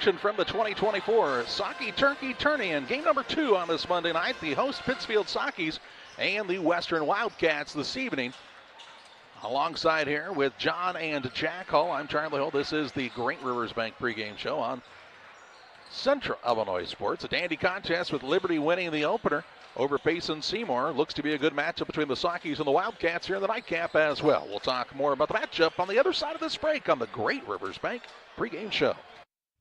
action from the 2024 Socky Turkey Tourney-In. Game number 2 on this Monday night. The host Pittsfield Sockies and the Western Wildcats this evening. Alongside here with John and Jack Hull, I'm Charlie Hull. This is the Great Rivers Bank pregame show on Central Illinois Sports. A dandy contest with Liberty winning the opener over Payson Seymour. Looks to be a good matchup between the Sockies and the Wildcats here in the nightcap as well. We'll talk more about the matchup on the other side of this break on the Great Rivers Bank pregame show.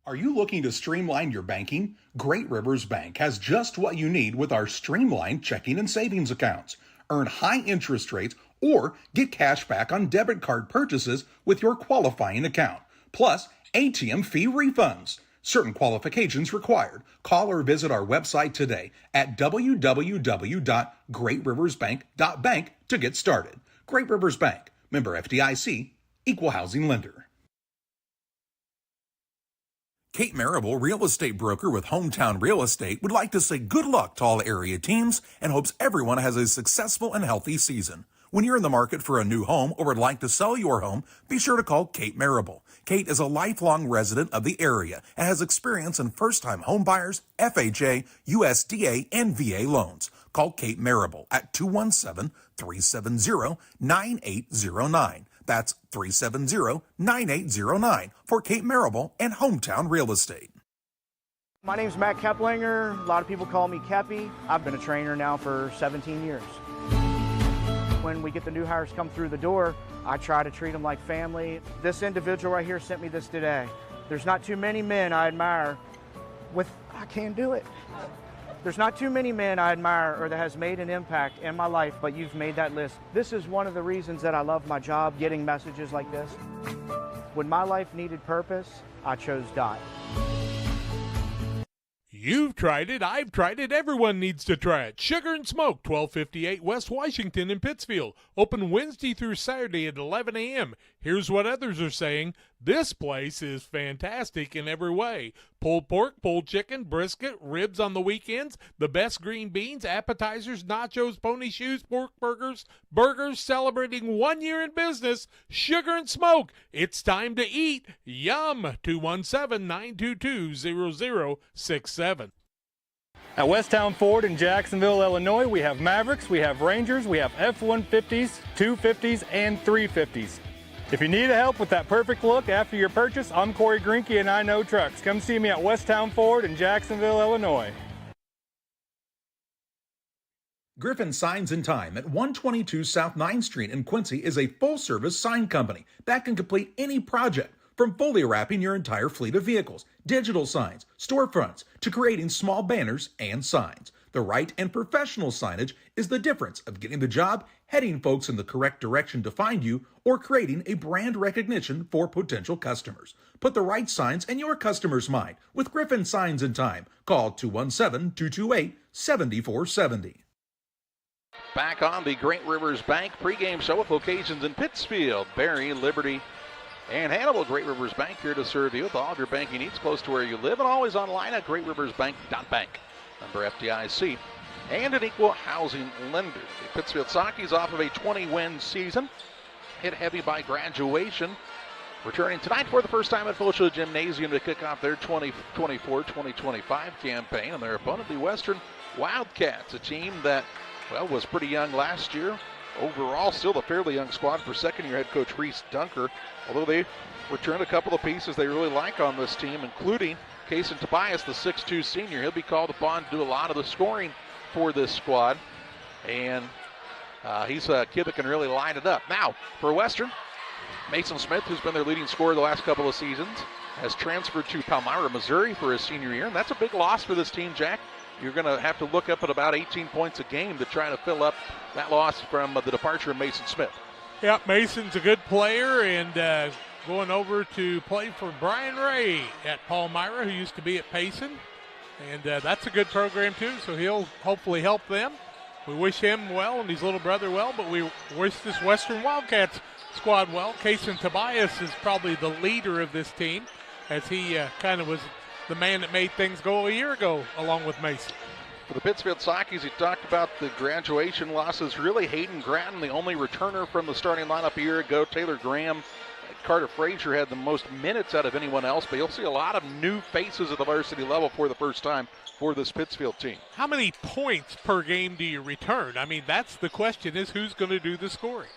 Are you looking to streamline your banking? Great Rivers Bank has just what you need with our streamlined checking and savings accounts. Earn high interest rates or get cash back on debit card purchases with your qualifying account. Plus, ATM fee refunds. Certain qualifications required. Call or visit our website today at www.greatriversbank.bank to get started. Great Rivers Bank, member FDIC, equal housing lender. Kate Marable, real estate broker with Hometown Real Estate, would like to say good luck to all area teams and hopes everyone has a successful and healthy season. When you're in the market for a new home or would like to sell your home, be sure to call Kate Marable. Kate is a lifelong resident of the area and has experience in first-time home buyers, FHA, USDA, and VA loans. Call Kate Marable at 217-370-9809. That's 370-9809 for Kate Marable and Hometown Real Estate. My name's Matt Keplinger. A lot of people call me Keppy. I've been a trainer now for 17 years. When we get the new hires come through the door, I try to treat them like family. This individual right here sent me this today. There's not too many men I admire I can't do it. There's not too many men I admire or that has made an impact in my life, but you've made that list. This is one of the reasons that I love my job, getting messages like this. When my life needed purpose, I chose Dot. You've tried it, I've tried it, everyone needs to try it. Sugar and Smoke, 1258 West Washington in Pittsfield. Open Wednesday through Saturday at 11 a.m. Here's what others are saying. This place is fantastic in every way. Pulled pork, pulled chicken, brisket, ribs on the weekends, the best green beans, appetizers, nachos, pony shoes, pork burgers, celebrating 1 year in business. Sugar and Smoke, it's time to eat. Yum! 217-922-0067. At Westtown Ford in Jacksonville, Illinois, we have Mavericks, we have Rangers, we have F-150s, 250s, and 350s. If you need help with that perfect look after your purchase, I'm Corey Grinke and I Know Trucks. Come see me at Westtown Ford in Jacksonville, Illinois. Griffin Signs and Time at 122 South 9th Street in Quincy is a full-service sign company that can complete any project, from fully wrapping your entire fleet of vehicles, digital signs, storefronts, to creating small banners and signs. The right and professional signage is the difference of getting the job, heading folks in the correct direction to find you, or creating a brand recognition for potential customers. Put the right signs in your customer's mind with Griffin Signs and Time. Call 217-228-7470. Back on the Great Rivers Bank pregame show with locations in Pittsfield, Barry, Liberty, and Hannibal. Great Rivers Bank here to serve you with all of your banking needs close to where you live and always online at greatriversbank.bank. Member FDIC and an equal housing lender. The Pittsfield Sockies off of a 20-win season, hit heavy by graduation, returning tonight for the first time at Fosha Gymnasium to kick off their 2024-2025 campaign, and their opponent, the Western Wildcats, a team that, well, was pretty young last year. Overall, still a fairly young squad for second-year head coach Reese Dunker, although they returned a couple of pieces they really like on this team, including Kason Tobias, the 6'2 senior. He'll be called upon to do a lot of the scoring for this squad, and he's a kid that can really line it up. Now, for Western, Mason Smith, who's been their leading scorer the last couple of seasons, has transferred to Palmyra, Missouri for his senior year, and that's a big loss for this team, Jack. You're going to have to look up at about 18 points a game to try to fill up that loss from the departure of Mason Smith. Yeah, Mason's a good player, and going over to play for Brian Ray at Palmyra, who used to be at Payson. And that's a good program, too, so he'll hopefully help them. We wish him well and his little brother well, but we wish this Western Wildcats squad well. Kason Tobias is probably the leader of this team, as he kind of was the man that made things go a year ago along with Mason. For the Pittsfield Sockies, you talked about the graduation losses. Really, Hayden Gratton, the only returner from the starting lineup a year ago. Taylor Graham Carter Frazier had the most minutes out of anyone else, but you'll see a lot of new faces at the varsity level for the first time for this Pittsfield team. How many points per game do you return? I mean, that's the question, is who's going to do the scoring?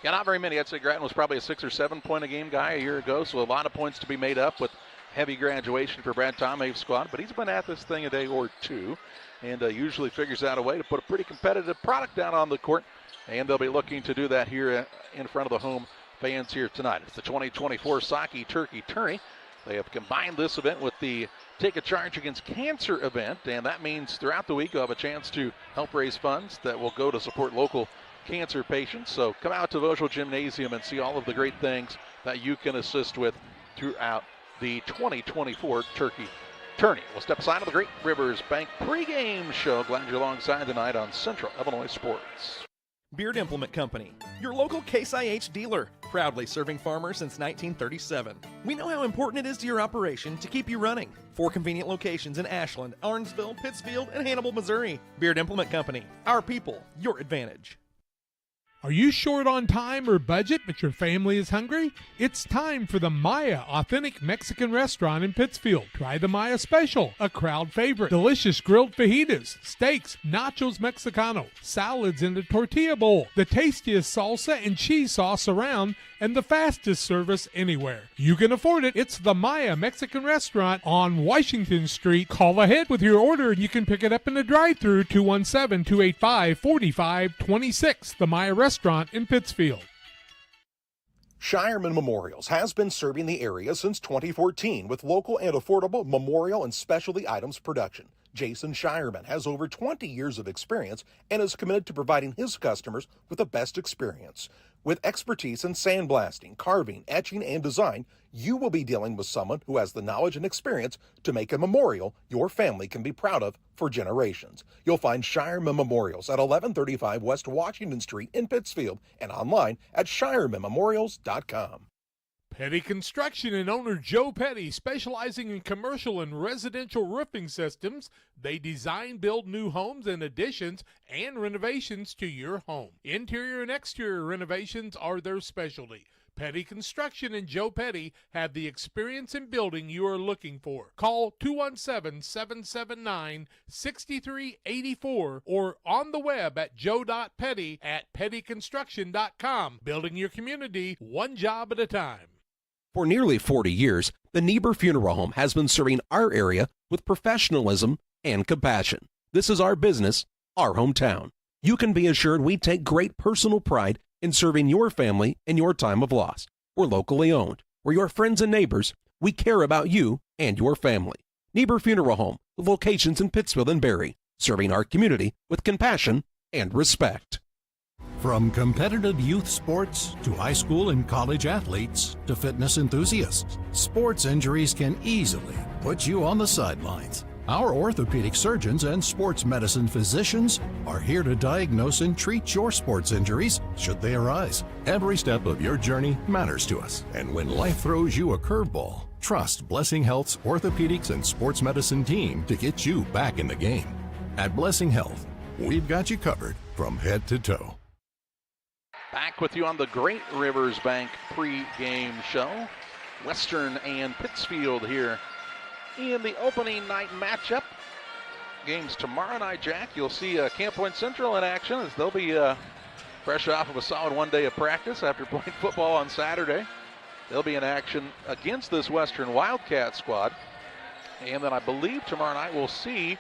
Yeah, not very many. I'd say Grattan was probably a 6 or 7 point a game guy a year ago, so a lot of points to be made up with heavy graduation for Brad Tomave's squad, but he's been at this thing a day or two and usually figures out a way to put a pretty competitive product down on the court, and they'll be looking to do that here in front of the home fans here tonight. It's the 2024 Saki Turkey Tourney. They have combined this event with the Take a Charge Against Cancer event, and that means throughout the week you'll have a chance to help raise funds that will go to support local cancer patients. So come out to Vosel Gymnasium and see all of the great things that you can assist with throughout the 2024 Turkey Tourney. We'll step aside of the Great Rivers Bank pregame show. Glad you're alongside tonight on Central Illinois Sports. Beard Implement Company, your local Case IH dealer, proudly serving farmers since 1937. We know how important it is to your operation to keep you running. 4 convenient locations in Ashland, Arnsville, Pittsfield, and Hannibal, Missouri. Beard Implement Company, our people, your advantage. Are you short on time or budget, but your family is hungry? It's time for the Maya Authentic Mexican Restaurant in Pittsfield. Try the Maya Special, a crowd favorite. Delicious grilled fajitas, steaks, nachos Mexicano, salads in a tortilla bowl, the tastiest salsa and cheese sauce around, and the fastest service anywhere. You can afford it. It's the Maya Mexican Restaurant on Washington Street. Call ahead with your order and you can pick it up in the drive-thru, 217-285-4526. The Maya Restaurant in Pittsfield. Shireman Memorials has been serving the area since 2014 with local and affordable memorial and specialty items production. Jason Shireman has over 20 years of experience and is committed to providing his customers with the best experience. With expertise in sandblasting, carving, etching, and design, you will be dealing with someone who has the knowledge and experience to make a memorial your family can be proud of for generations. You'll find Shireman Memorials at 1135 West Washington Street in Pittsfield and online at shiremanmemorials.com. Petty Construction and owner Joe Petty, specializing in commercial and residential roofing systems. They design, build new homes and additions and renovations to your home. Interior and exterior renovations are their specialty. Petty Construction and Joe Petty have the experience in building you are looking for. Call 217-779-6384 or on the web at joe.petty@pettyconstruction.com. Building your community one job at a time. For nearly 40 years, the Niebuhr Funeral Home has been serving our area with professionalism and compassion. This is our business, our hometown. You can be assured we take great personal pride in serving your family in your time of loss. We're locally owned. We're your friends and neighbors. We care about you and your family. Niebuhr Funeral Home, with locations in Pittsfield and Barry, serving our community with compassion and respect. From competitive youth sports to high school and college athletes to fitness enthusiasts, sports injuries can easily put you on the sidelines. Our orthopedic surgeons and sports medicine physicians are here to diagnose and treat your sports injuries should they arise. Every step of your journey matters to us, and when life throws you a curveball, trust Blessing Health's orthopedics and sports medicine team to get you back in the game. At Blessing Health, we've got you covered from head to toe. Back with you on the Great Rivers Bank pre-game show. Western and Pittsfield here in the opening night matchup. Games tomorrow night, Jack. You'll see Camp Point Central in action as they'll be fresh off of a solid one day of practice after playing football on Saturday. They'll be in action against this Western Wildcat squad. And then I believe tomorrow night we'll see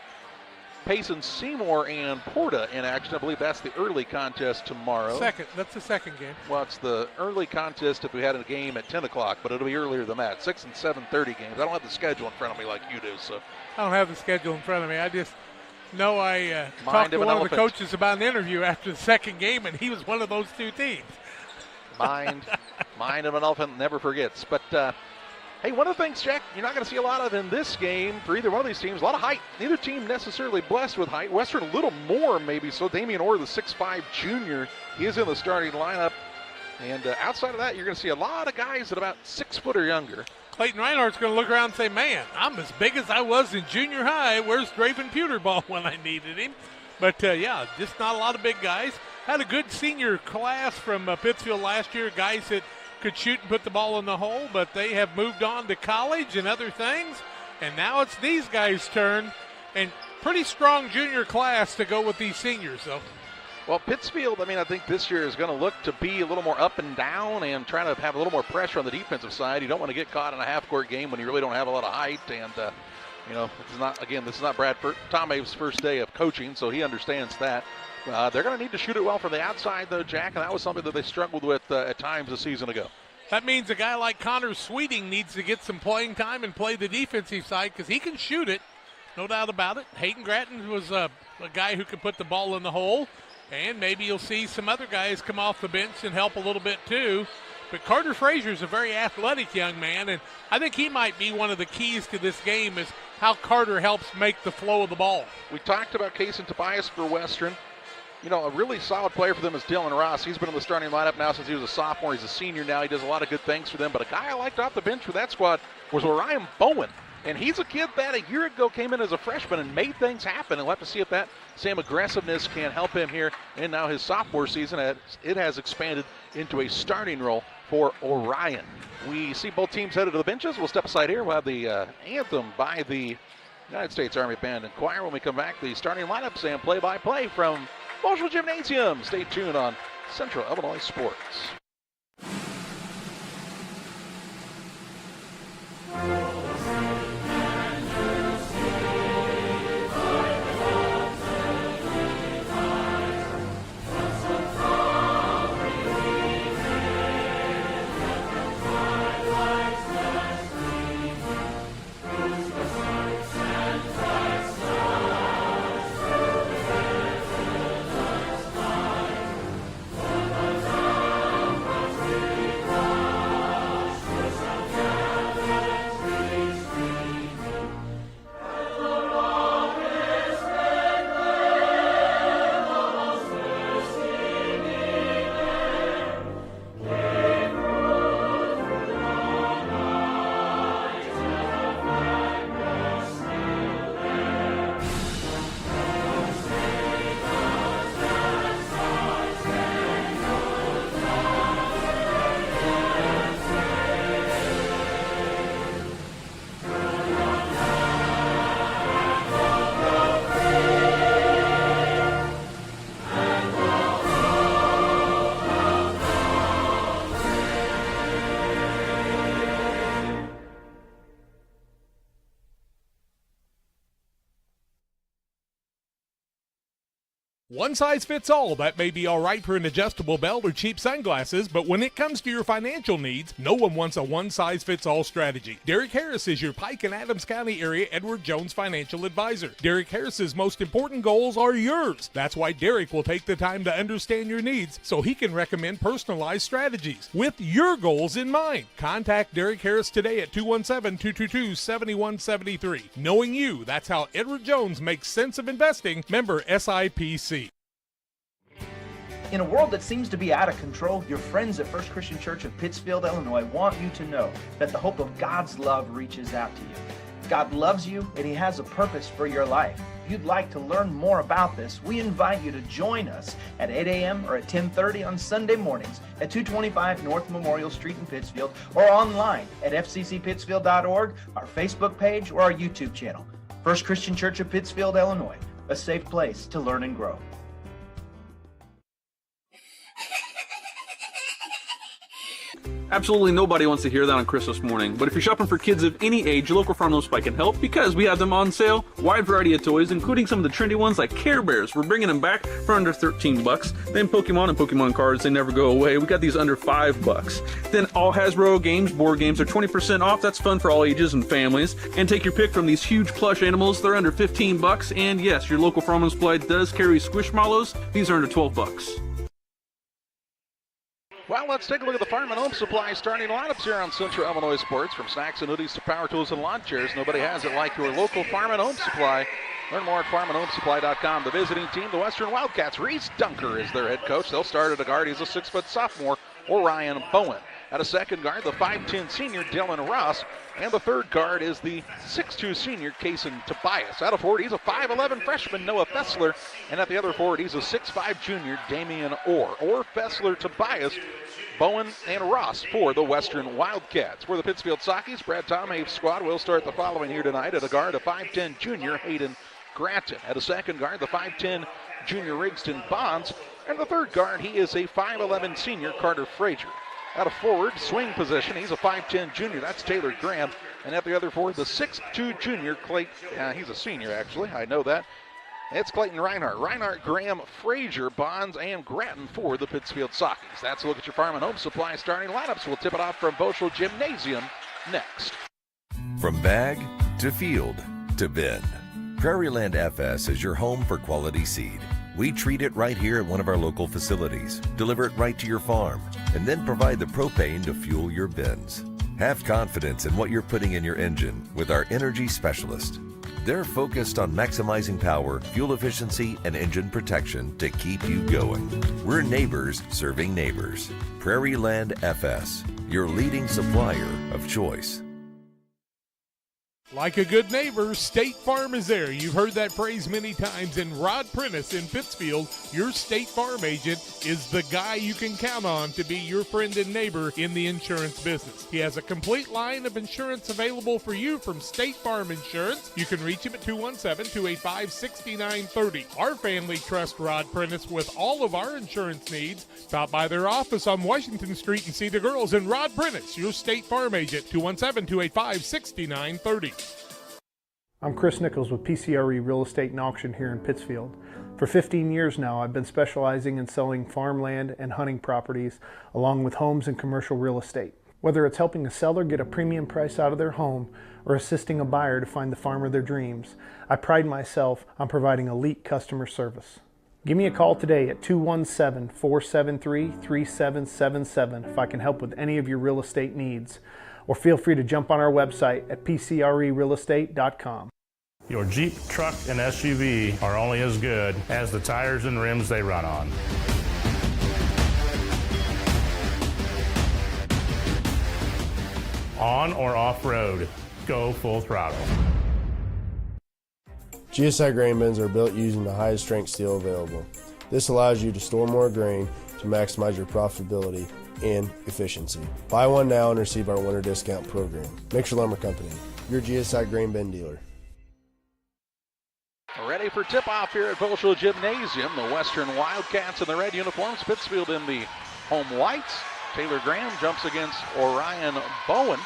Payson Seymour and Porta in action. I believe that's the early contest tomorrow. That's the second game. Well, it's the early contest if we had a game at 10 o'clock, but it'll be earlier than that. 6 and 7:30 games. I don't have the schedule in front of me like you do, so. I don't have the schedule in front of me. I just know I talked to one of the coaches about an interview after the second game, and he was one of those two teams. Mind of an elephant never forgets. But, hey, one of the things, Jack, you're not going to see a lot of in this game for either one of these teams, a lot of height. Neither team necessarily blessed with height. Western a little more maybe, so Damian Orr, the 6'5 junior, he is in the starting lineup. And outside of that, you're going to see a lot of guys at about 6 foot or younger. Clayton Reinhardt's going to look around and say, man, I'm as big as I was in junior high. Where's Draven Pewterball when I needed him? But, yeah, just not a lot of big guys. Had a good senior class from Pittsfield last year, guys that could shoot and put the ball in the hole, but they have moved on to college and other things, and now it's these guys' turn, and pretty strong junior class to go with these seniors, though. Well, Pittsfield, I think this year is going to look to be a little more up and down and trying to have a little more pressure on the defensive side. You don't want to get caught in a half-court game when you really don't have a lot of height. And, this is not Brad Tome's first day of coaching, so he understands that. They're going to need to shoot it well from the outside, though, Jack, and that was something that they struggled with at times a season ago. That means a guy like Connor Sweeting needs to get some playing time and play the defensive side because he can shoot it, no doubt about it. Hayden Gratton was a guy who could put the ball in the hole. And maybe you'll see some other guys come off the bench and help a little bit too. But Carter Frazier is a very athletic young man, and I think he might be one of the keys to this game is how Carter helps make the flow of the ball. We talked about Kason Tobias for Western. A really solid player for them is Dylan Ross. He's been in the starting lineup now since he was a sophomore. He's a senior now. He does a lot of good things for them. But a guy I liked off the bench for that squad was Orion Bowen. And he's a kid that a year ago came in as a freshman and made things happen. And we'll have to see if that same aggressiveness can help him here. And now his sophomore season, it has expanded into a starting role for Orion. We see both teams headed to the benches. We'll step aside here. We'll have the anthem by the United States Army Band and Choir. When we come back, the starting lineups and play-by-play from Marshall Gymnasium. Stay tuned on Central Illinois Sports. One size fits all. That may be all right for an adjustable belt or cheap sunglasses, but when it comes to your financial needs, no one wants a one-size-fits-all strategy. Derek Harris is your Pike and Adams County area Edward Jones financial advisor. Derek Harris's most important goals are yours. That's why Derek will take the time to understand your needs so he can recommend personalized strategies with your goals in mind. Contact Derek Harris today at 217-222-7173. Knowing you, that's how Edward Jones makes sense of investing. Member SIPC. In a world that seems to be out of control, your friends at First Christian Church of Pittsfield, Illinois want you to know that the hope of God's love reaches out to you. God loves you and He has a purpose for your life. If you'd like to learn more about this, we invite you to join us at 8 a.m. or at 10:30 on Sunday mornings at 225 North Memorial Street in Pittsfield or online at fccpittsfield.org, our Facebook page, or our YouTube channel. First Christian Church of Pittsfield, Illinois, a safe place to learn and grow. Absolutely nobody wants to hear that on Christmas morning, but if you're shopping for kids of any age, your local Farm Loan Supply can help because we have them on sale. Wide variety of toys, including some of the trendy ones like Care Bears. We're bringing them back for under $13. Then Pokemon and Pokemon cards, they never go away. We got these under $5. Then all Hasbro games, board games are 20% off. That's fun for all ages and families. And take your pick from these huge plush animals. They're under $15. And yes, your local Farm Loan Supply does carry Squishmallows. These are under $12. Well, let's take a look at the Farm and Home Supply starting lineups here on Central Illinois Sports. From snacks and hoodies to power tools and lawn chairs, nobody has it like your local Farm and Home Supply. Learn more at farmandhomesupply.com. The visiting team, the Western Wildcats, Reese Dunker is their head coach. They'll start at a guard. He's a 6-foot sophomore, Orion Bowen. At a second guard, the 5'10 senior Dylan Ross. And the third guard is the 6'2 senior Kason Tobias. At a forward, he's a 5'11 freshman Noah Fessler. And at the other forward, he's a 6'5 junior Damian Orr. Orr, Fessler, Tobias, Bowen, and Ross for the Western Wildcats. For the Pittsfield Sockies, Brad Tomhave's squad will start the following here tonight. At a guard, a 5'10 junior Hayden Gratton. At a second guard, the 5'10 junior Rigston Bonds. And the third guard, he is a 5'11 senior Carter Frazier. At a forward, swing position, he's a 5'10 junior. That's Taylor Graham. And at the other forward, the 6'2 junior Clayton. He's a senior, actually. I know that. It's Clayton Reinhardt. Reinhardt, Graham, Frazier, Bonds, and Gratton for the Pittsfield Sockies. That's a look at your Farm and Home Supply starting lineups. We'll tip it off from Boschel Gymnasium next. From bag to field to bin, Prairieland FS is your home for quality seed. We treat it right here at one of our local facilities, deliver it right to your farm, and then provide the propane to fuel your bins. Have confidence in what you're putting in your engine with our energy specialist. They're focused on maximizing power, fuel efficiency, and engine protection to keep you going. We're neighbors serving neighbors. Prairieland FS, your leading supplier of choice. Like a good neighbor, State Farm is there. You've heard that phrase many times. And Rod Prentice in Pittsfield, your State Farm agent, is the guy you can count on to be your friend and neighbor in the insurance business. He has a complete line of insurance available for you from State Farm Insurance. You can reach him at 217-285-6930. Our family trusts Rod Prentice with all of our insurance needs. Stop by their office on Washington Street and see the girls. And Rod Prentice, your State Farm agent, 217-285-6930. I'm Chris Nichols with PCRE Real Estate and Auction here in Pittsfield. For 15 years now, I've been specializing in selling farmland and hunting properties along with homes and commercial real estate. Whether it's helping a seller get a premium price out of their home or assisting a buyer to find the farm of their dreams, I pride myself on providing elite customer service. Give me a call today at 217-473-3777 if I can help with any of your real estate needs. Or feel free to jump on our website at pcrerealestate.com. Your Jeep, truck, and SUV are only as good as the tires and rims they run on. On or off-road, go full throttle. GSI grain bins are built using the highest strength steel available. This allows you to store more grain to maximize your profitability and efficiency. Buy one now and receive our winter discount program. Mixer Lumber Company, your GSI grain bin dealer. Ready for tip-off here at Boschel Gymnasium. The Western Wildcats in the red uniforms. Pittsfield in the home whites. Taylor Graham jumps against Orion Bowen.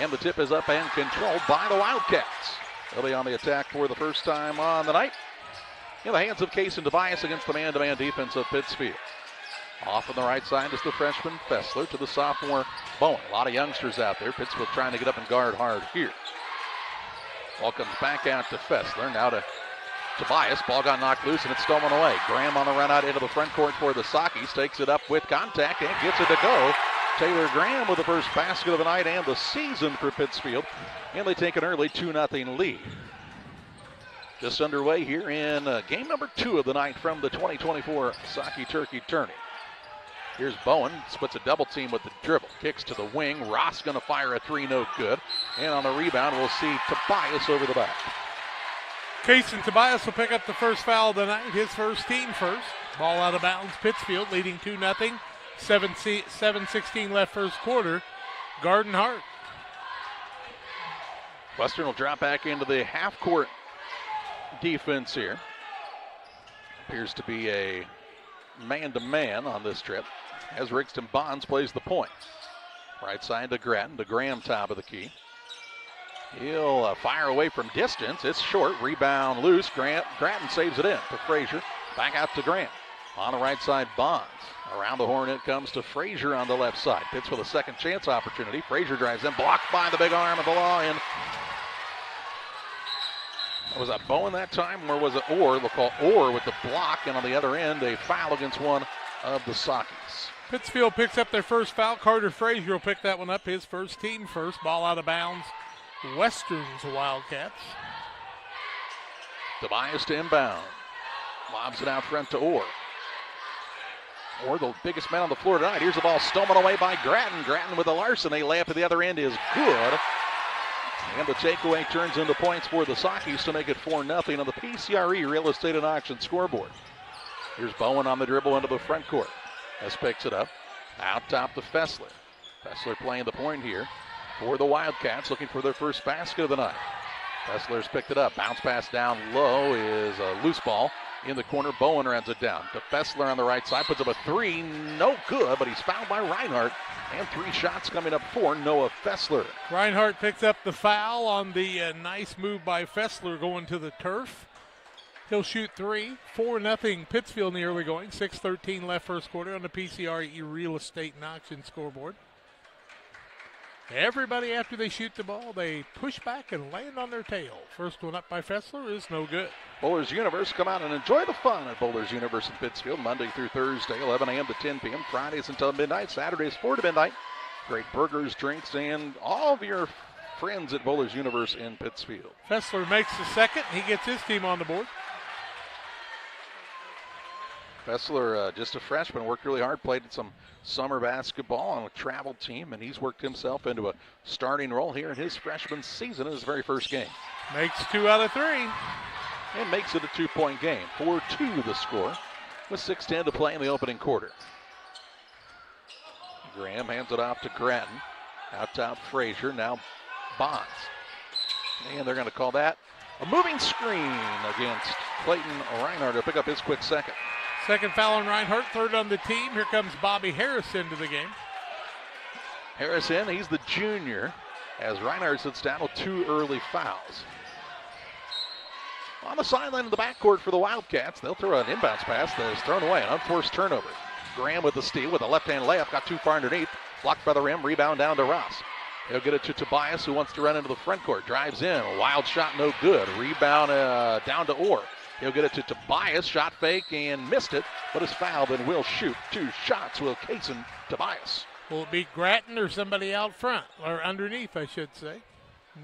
And the tip is up and controlled by the Wildcats. They'll be on the attack for the first time on the night. In the hands of Kason Tobias against the man-to-man defense of Pittsfield. Off on the right side is the freshman Fessler to the sophomore Bowen. A lot of youngsters out there. Pittsfield trying to get up and guard hard here. Ball comes back out to Fessler. Now to Tobias. Ball got knocked loose and it's stolen away. Graham on the run out into the front court for the Sockies. Takes it up with contact and gets it to go. Taylor Graham with the first basket of the night and the season for Pittsfield. And they take an early 2-0 lead. Just underway here in game number 2 of the night from the 2024 Socky Turkey Tourney. Here's Bowen, splits a double team with the dribble. Kicks to the wing. Ross going to fire a three, no good. And on the rebound, we'll see Tobias over the back. Kason Tobias will pick up the first foul of the night, his first, team first. Ball out of bounds, Pittsfield leading 2-0. 7:16 left first quarter. Garden Hart. Western will drop back into the half-court defense here. Appears to be a man-to-man on this trip as Rigston Bonds plays the point. Right side to Gratton, to Graham, top of the key. He'll fire away from distance. It's short. Rebound loose. Gratton saves it in to Frazier. Back out to Graham. On the right side, Bonds. Around the horn it comes to Frazier on the left side. Pitts with a second chance opportunity. Frazier drives in. Blocked by the big arm of the law. And was that Bowen that time, or was it Orr? They'll call Orr with the block. And on the other end, a foul against one of the Sockies. Pittsfield picks up their first foul. Carter Frazier will pick that one up. His first, team first. Ball out of bounds. Western's Wildcats. Tobias to inbound. Lobs it out front to Orr. or the biggest man on the floor tonight. Here's the ball stolen away by Grattan. Grattan with a larceny layup at the other end is good. And the takeaway turns into points for the Sockies to make it 4-0 on the PCRE Real Estate and Auction scoreboard. Here's Bowen on the dribble into the front court. Hess picks it up. Out top to Fessler. Fessler playing the point here for the Wildcats, looking for their first basket of the night. Fessler's picked it up. Bounce pass down low is a loose ball. In the corner, Bowen runs it down. To Fessler on the right side, puts up a three. No good, but he's fouled by Reinhardt. And 3 shots coming up for Noah Fessler. Reinhardt picks up the foul on the nice move by Fessler going to the turf. He'll shoot 3. 4-0 Pittsfield in the early going. 6:13 left first quarter on the PCRE Real Estate and Auction scoreboard. Everybody, after they shoot the ball, they push back and land on their tail. First one up by Fessler is no good. Bowlers Universe, come out and enjoy the fun at Bowlers Universe in Pittsfield, Monday through Thursday, 11 a.m. to 10 p.m., Fridays until midnight, Saturdays 4 to midnight. Great burgers, drinks, and all of your friends at Bowlers Universe in Pittsfield. Fessler makes the second. He gets his team on the board. Fessler, just a freshman, worked really hard, played some summer basketball on a travel team, and he's worked himself into a starting role here in his freshman season in his very first game. Makes 2 out of 3. And makes it a 2-point game. 4-2 the score with 6:10 to play in the opening quarter. Graham hands it off to Grattan. Out top, Frazier, now Bonds. And they're going to call that a moving screen against Clayton Reinhardt to pick up his quick second. Second foul on Reinhardt, third on the team. Here comes Bobby Harris into the game. Harris in, he's the junior, as Reinhardt sits down with 2 early fouls. On the sideline of the backcourt for the Wildcats, they'll throw an inbounds pass that is thrown away, an unforced turnover. Graham with the steal with a left-hand layup, got too far underneath, blocked by the rim, rebound down to Ross. He'll get it to Tobias, who wants to run into the front court, drives in, a wild shot, no good. Rebound down to Orr. He'll get it to Tobias, shot fake and missed it, but is fouled and will shoot 2 shots. Will Kaysen Tobias. Will it be Grattan or somebody out front, or underneath, I should say?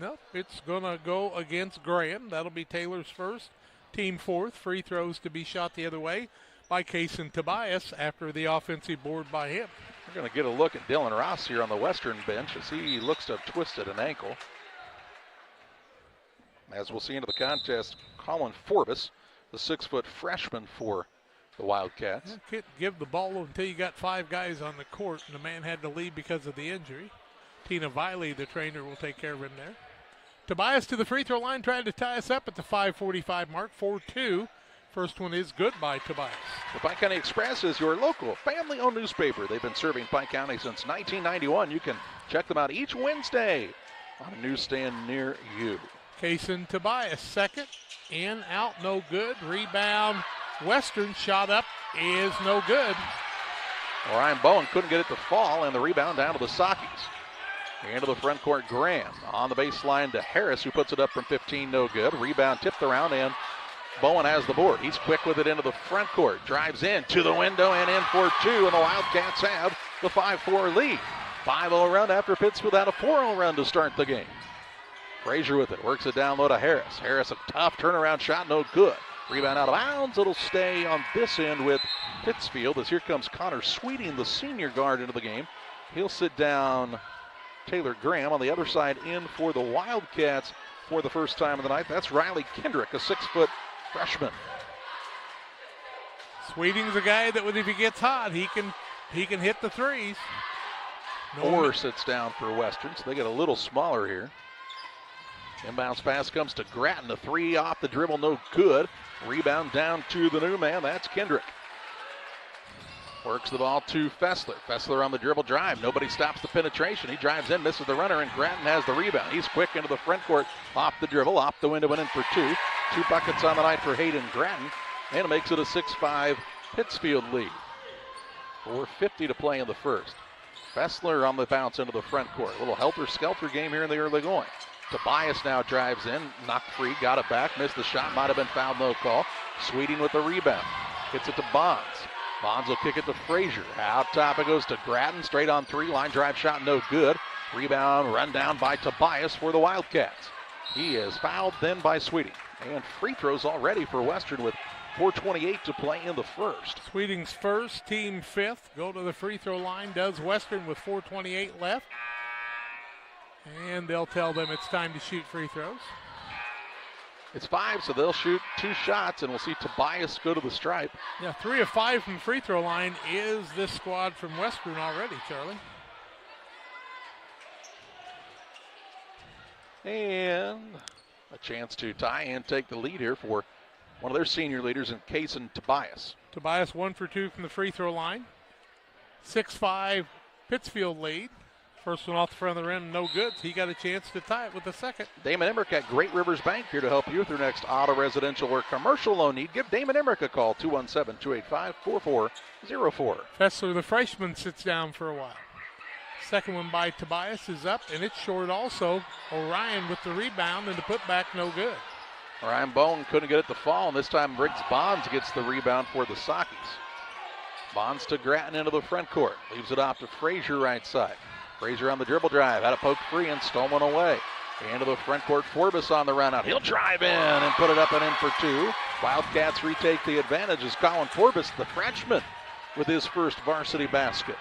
Nope, it's going to go against Graham. That'll be Taylor's first, team fourth. Free throws to be shot the other way by Kaysen Tobias after the offensive board by him. We're going to get a look at Dylan Ross here on the western bench as he looks to have twisted an ankle. As we'll see into the contest, Colin Forbes, the 6-foot freshman for the Wildcats. You can't give the ball until you got 5 guys on the court, and the man had to leave because of the injury. Tina Viley, the trainer, will take care of him there. Tobias to the free throw line, trying to tie us up at the 5:45 mark, 4-2. First one is good by Tobias. The Pike County Express is your local family-owned newspaper. They've been serving Pike County since 1991. You can check them out each Wednesday on a newsstand near you. Kaysen Tobias, second, in, out, no good. Rebound, Western, shot up, is no good. Ryan Bowen couldn't get it to fall, and the rebound down to the Sockies. Into the front court, Graham on the baseline to Harris, who puts it up from 15, no good. Rebound tipped around, and Bowen has the board. He's quick with it into the front court. Drives in to the window and in for 2, and the Wildcats have the 5-4 lead. 5-0 run after Pittsfield had a 4-0 run to start the game. Frazier with it, works it down low to Harris. Harris, a tough turnaround shot, no good. Rebound out of bounds. It'll stay on this end with Pittsfield as here comes Connor Sweeting, the senior guard, into the game. He'll sit down Taylor Graham on the other side in for the Wildcats for the first time of the night. That's Riley Kendrick, a 6-foot freshman. Sweeting's a guy that if he gets hot, he can hit the threes. Orr sits down for Western, so they get a little smaller here. Inbounds pass comes to Grattan. The 3 off the dribble, no good. Rebound down to the new man. That's Kendrick. Works the ball to Fessler. Fessler on the dribble drive. Nobody stops the penetration. He drives in, misses the runner, and Grattan has the rebound. He's quick into the front court, off the dribble, off the window, and in for 2. 2 buckets on the night for Hayden Grattan, and it makes it a 6-5 Pittsfield lead. 4:50 to play in the first. Fessler on the bounce into the front court. A little helter-skelter game here in the early going. Tobias now drives in, knocked free, got it back, missed the shot, might have been fouled, no call. Sweeting with the rebound. Gets it to Bonds. Bonds will kick it to Frazier. Out top it goes to Grattan, straight on 3, line drive shot, no good. Rebound run down by Tobias for the Wildcats. He is fouled then by Sweeting. And free throws already for Western with 4:28 to play in the first. Sweeting's first, team fifth. Go to the free throw line, does Western with 4:28 left. And they'll tell them it's time to shoot free throws. It's 5, so they'll shoot 2 shots, and we'll see Tobias go to the stripe. Yeah, 3 of 5 from the free throw line is this squad from Western already, Charlie. And a chance to tie and take the lead here for one of their senior leaders in Kason Tobias. Tobias 1 for 2 from the free throw line. 6-5 Pittsfield lead. First one off the front of the rim, no good. He got a chance to tie it with the second. Damon Emmerich at Great Rivers Bank here to help you with your next auto, residential, or commercial loan need. Give Damon Emmerich a call, 217-285-4404. Fessler, the freshman, sits down for a while. Second one by Tobias is up, and it's short also. Orion with the rebound, and the putback no good. Ryan Bone couldn't get it to fall, and this time Briggs Bonds gets the rebound for the Sockies. Bonds to Grattan into the front court. Leaves it off to Frazier right side. Frazier on the dribble drive, had a poke free and stolen away. Into the front court, Forbes on the run out. He'll drive in and put it up and in for 2. Wildcats retake the advantage as Colin Forbes, the freshman, with his first varsity basket.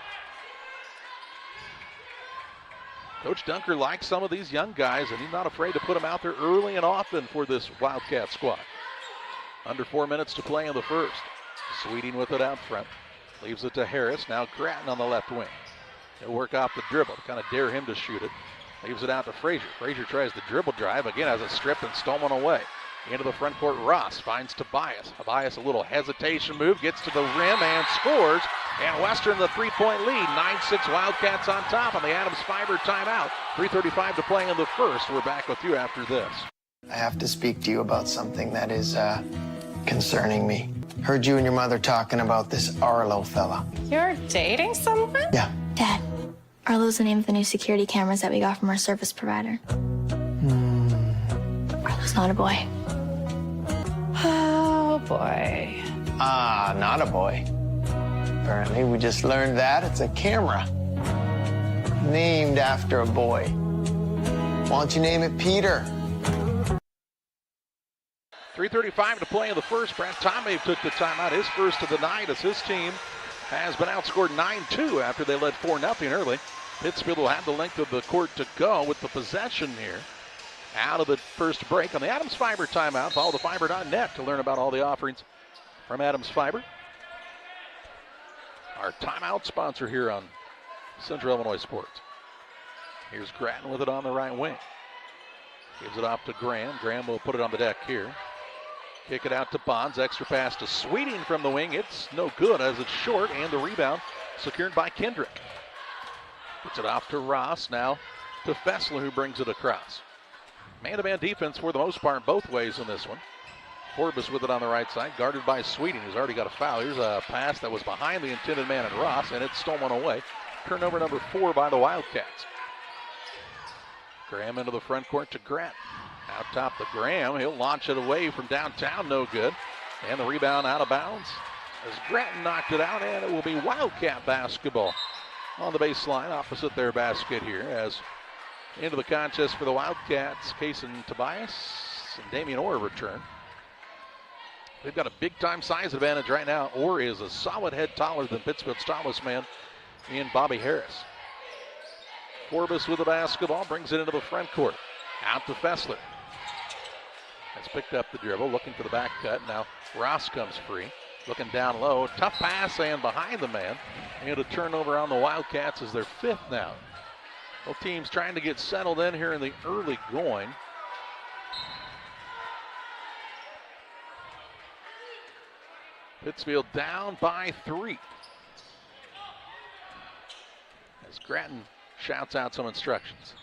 Coach Dunker likes some of these young guys, and he's not afraid to put them out there early and often for this Wildcat squad. Under 4 minutes to play in the first. Sweeting with it out front. Leaves it to Harris. Now Grattan on the left wing. He'll work off the dribble, kind of dare him to shoot it. Leaves it out to Frazier. Frazier tries the dribble drive. Again, has it stripped and stolen away. Into the front court, Ross finds Tobias. Tobias, a little hesitation move, gets to the rim and scores. And Western the three-point lead. 9-6 Wildcats on top on the Adams Fiber timeout. 3:35 to play in the first. We're back with you after this. I have to speak to you about something that is concerning me. Heard you and your mother talking about this Arlo fella. You're dating someone? Yeah. Dad, Arlo's the name of the new security cameras that we got from our service provider. Arlo's not a boy. Oh, boy. Not a boy. Apparently, we just learned that it's a camera. Named after a boy. Why don't you name it Peter? 3:35 to play in the first. Brad Tomei took the timeout, his first of the night, as his team has been outscored 9-2 after they led 4-0 early. Pittsfield will have the length of the court to go with the possession here. Out of the first break on the Adams Fiber timeout. Follow the fiber.net to learn about all the offerings from Adams Fiber. Our timeout sponsor here on Central Illinois Sports. Here's Grattan with it on the right wing. Gives it off to Graham. Graham will put it on the deck here. Kick it out to Bonds. Extra pass to Sweeting from the wing. It's no good as it's short, and the rebound secured by Kendrick. Puts it off to Ross. Now to Fessler, who brings it across. Man-to-man defense for the most part both ways in this one. Forbes with it on the right side, guarded by Sweeting, who's already got a foul. Here's a pass that was behind the intended man at Ross, and it's stolen away. Turnover number 4 by the Wildcats. Graham into the front court to Grattan. Out top to Graham. He'll launch it away from downtown. No good. And the rebound out of bounds as Grattan knocked it out, and it will be Wildcat basketball on the baseline opposite their basket here as into the contest for the Wildcats. Kason Tobias and Damian Orr return. They've got a big-time size advantage right now. Orr is a solid head taller than Pittsfield's tallest man in Bobby Harris. Forbes with the basketball, brings it into the front court. Out to Fessler. Has picked up the dribble, looking for the back cut. Now Ross comes free, looking down low. Tough pass and behind the man. And a turnover on the Wildcats is their 5th now. Both teams trying to get settled in here in the early going. Pittsfield down by 3. As Grattan shouts out some instructions.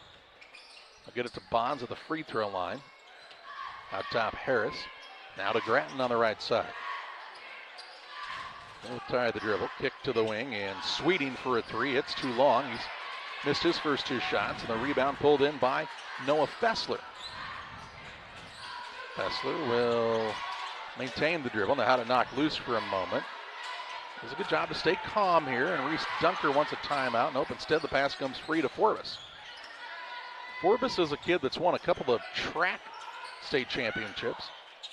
I'll get it to Bonds at the free throw line. Out top, Harris. Now to Grattan on the right side. He'll tie the dribble, kick to the wing, and Sweeting for a 3. It's too long. He's missed his first 2 shots, and the rebound pulled in by Noah Fessler. Fessler will maintain the dribble. Now how to knock loose for a moment. Does a good job to stay calm here, and Reese Dunker wants a timeout. Nope, instead the pass comes free to Forbes. Forbes is a kid that's won a couple of track state championships.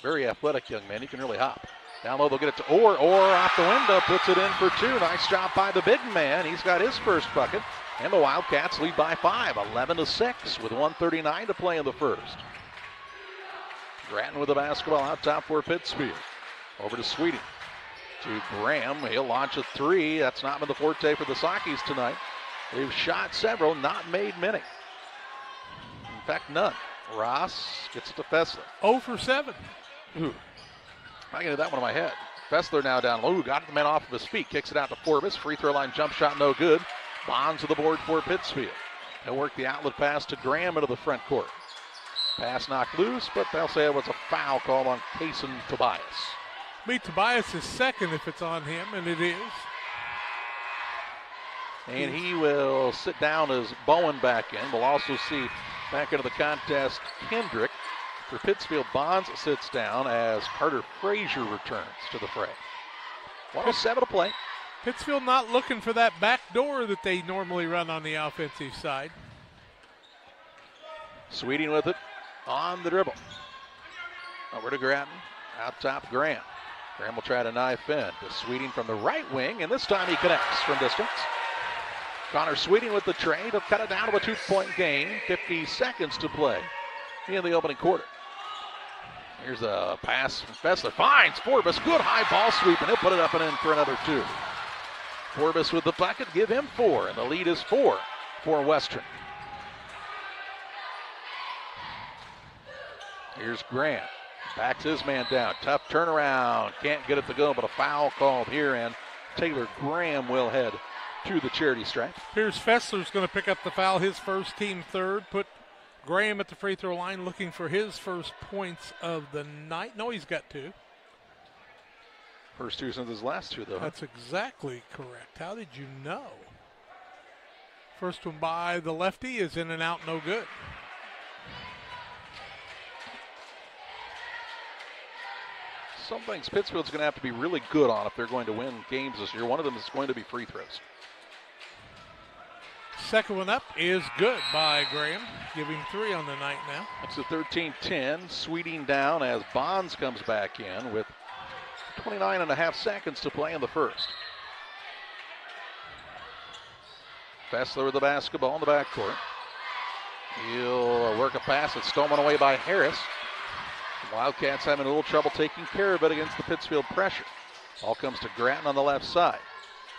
Very athletic young man. He can really hop. Down low, they'll get it to Orr. Orr off the window, puts it in for two. Nice job by the big man. He's got his first bucket. And the Wildcats lead by 5, 11-6, with 1:39 to play in the first. Grattan with the basketball out top for Pittsfield. Over to Sweeting. To Graham. He'll launch a three. That's not been the forte for the Sockies tonight. They've shot several, not made many. In fact, none. Ross gets it to Fessler. 0 for 7. Ooh. I can do that one in my head. Fessler now down low. Got the man off of his feet. Kicks it out to Forbes. Free throw line jump shot no good. Bonds to the board for Pittsfield. They'll work the outlet pass to Graham into the front court. Pass knocked loose, but they'll say it was a foul call on Kason Tobias. Tobias is second if it's on him, and it is. And he will sit down as Bowen back in. We'll also see back into the contest Kendrick. For Pittsfield, Bonds sits down as Carter Frazier returns to the fray. 1:07 to play. Pittsfield not looking for that back door that they normally run on the offensive side. Sweeting with it on the dribble. Over to Grattan. Out top, Graham. Graham will try to knife in to Sweeting from the right wing, and this time he connects from distance. Connor Sweeting with the trade to cut it down to a 2-point game. 50 seconds to play in the opening quarter. Here's a pass from Fessler. Finds Forbes. Good high ball sweep, and he'll put it up and in for another 2. Forbes with the bucket. Give him 4, and the lead is 4 for Western. Here's Grant. Backs his man down. Tough turnaround. Can't get it to go, but a foul called here, and Taylor Graham will head to the charity stripe. Here's Fessler's going to pick up the foul, his first, team third. Put Graham at the free throw line looking for his first points of the night. No, he's got 2. First 2 since his last 2, though. That's exactly correct. How did you know? First one by the lefty is in and out, no good. Some things Pittsfield's going to have to be really good on if they're going to win games this year. One of them is going to be free throws. Second one up is good by Graham. Give him 3 on the night now. It's a 13-10. Sweeting down as Bonds comes back in with 29.5 seconds to play in the first. Fessler with the basketball in the backcourt. He'll work a pass that's stolen away by Harris. Wildcats having a little trouble taking care of it against the Pittsfield pressure. Ball comes to Grattan on the left side.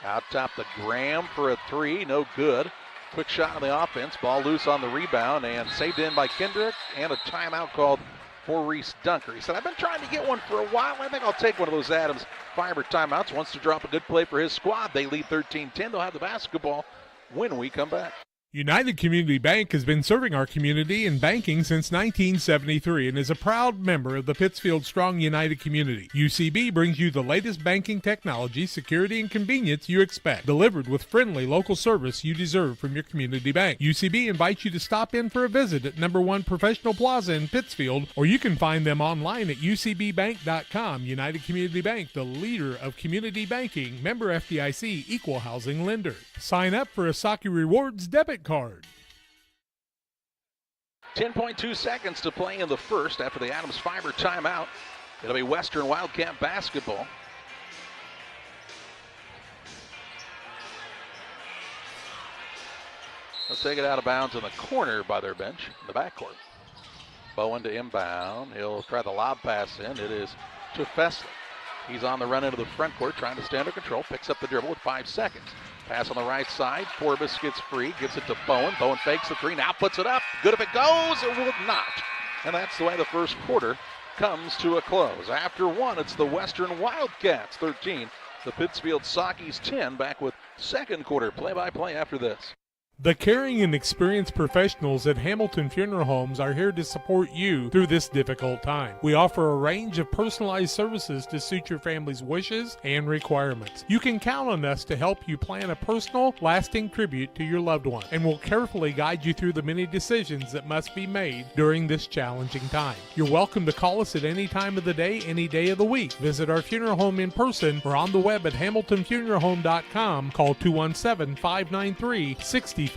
Out top to Graham for a 3, no good. Quick shot on the offense, ball loose on the rebound and saved in by Kendrick, and a timeout called for Reese Dunker. He said, I've been trying to get one for a while. I think I'll take one of those Adams Fiber timeouts. Wants to drop a good play for his squad. They lead 13-10. They'll have the basketball when we come back. United Community Bank has been serving our community in banking since 1973 and is a proud member of the Pittsfield Strong United community. UCB brings you the latest banking technology, security, and convenience you expect, delivered with friendly local service you deserve from your community bank. UCB invites you to stop in for a visit at number 1 Professional Plaza in Pittsfield, or you can find them online at ucbbank.com. United Community Bank, the leader of community banking, member FDIC, equal housing lender. Sign up for a Saki Rewards debit card. 10.2 seconds to play in the first after the Adams Fiber timeout. It'll be Western Wildcat basketball. Let's take it out of bounds in the corner by their bench in the backcourt. Bowen to inbound. He'll try the lob pass in. It is to Fessler. He's on the run into the front court, trying to stay under control. Picks up the dribble with 5 seconds. Pass on the right side. Forbes gets free. Gives it to Bowen. Bowen fakes the 3. Now puts it up. Good if it goes. It will not. And that's the way the first quarter comes to a close. After 1, it's the Western Wildcats 13. The Pittsfield Sockies 10. Back with second quarter play-by-play after this. The caring and experienced professionals at Hamilton Funeral Homes are here to support you through this difficult time. We offer a range of personalized services to suit your family's wishes and requirements. You can count on us to help you plan a personal, lasting tribute to your loved one, and we'll carefully guide you through the many decisions that must be made during this challenging time. You're welcome to call us at any time of the day, any day of the week. Visit our funeral home in person or on the web at hamiltonfuneralhome.com. Call 217-593-6517.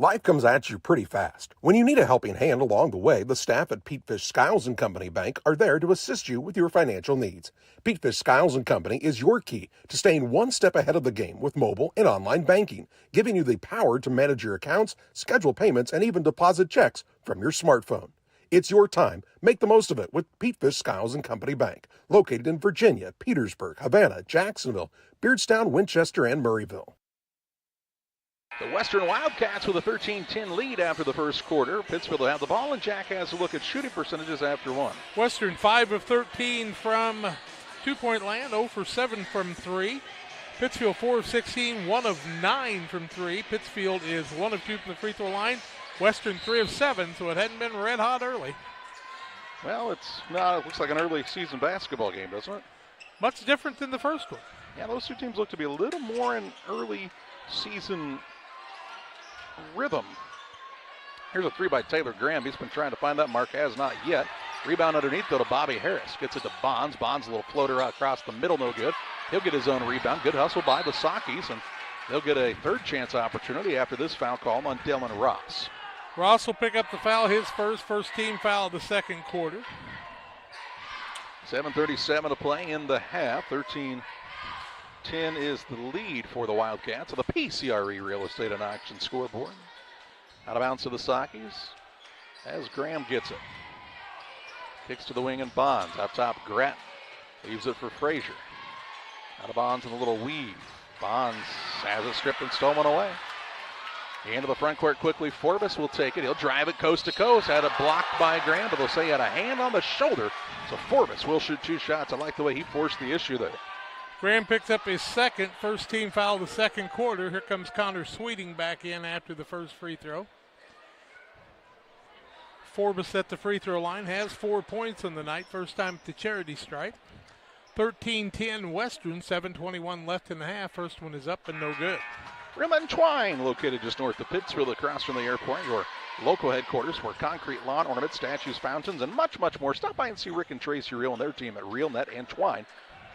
Life comes at you pretty fast. When you need a helping hand along the way, the staff at Petefish Skiles & Company Bank are there to assist you with your financial needs. Petefish Skiles & Company is your key to staying one step ahead of the game with mobile and online banking, giving you the power to manage your accounts, schedule payments, and even deposit checks from your smartphone. It's your time. Make the most of it with Petefish Skiles & Company Bank, located in Virginia, Petersburg, Havana, Jacksonville, Beardstown, Winchester, and Murrayville. The Western Wildcats with a 13-10 lead after the first quarter. Pittsfield will have the ball, and Jack has a look at shooting percentages after one. Western 5 of 13 from two-point land, 0 for 7 from 3. Pittsfield 4 of 16, 1 of 9 from 3. Pittsfield is 1 of 2 from the free throw line. Western 3 of 7, so it hadn't been red hot early. Well, it looks like an early season basketball game, doesn't it? Much different than the first one. Yeah, those two teams look to be a little more in early season rhythm. Here's a three by Taylor Graham. He's been trying to find that mark, has not yet. Rebound underneath, though, to Bobby Harris. Gets it to Bonds. Bonds, a little floater across the middle, no good. He'll get his own rebound. Good hustle by the Sakis, and they'll get a third chance opportunity after this foul call on Dylan Ross. Ross will pick up the foul, his first team foul of the second quarter. 7:37 to play in the half. 13-10 is the lead for the Wildcats on the PCRE Real Estate and Auction scoreboard. Out of bounds to the Sakis as Graham gets it. Kicks to the wing and Bonds. Out top, Grattan leaves it for Frazier. Out of bounds in a little weave. Bonds has it stripped and stolen away. Into the front court quickly. Forbes will take it. He'll drive it coast to coast. Had it blocked by Graham, but they'll say he had a hand on the shoulder. So Forbes will shoot two shots. I like the way he forced the issue there. Graham picks up his first team foul of the second quarter. Here comes Connor Sweeting back in after the first free throw. Forbes at the free throw line, has 4 points on the night. First time at the charity stripe. 13-10 Western, 7:21 left in the half. First one is up and no good. Rim and Twine, located just north of Pittsfield, across from the airport, your local headquarters for concrete lawn ornaments, statues, fountains, and much, much more. Stop by and see Rick and Tracy Reel and their team at RealNet and Twine,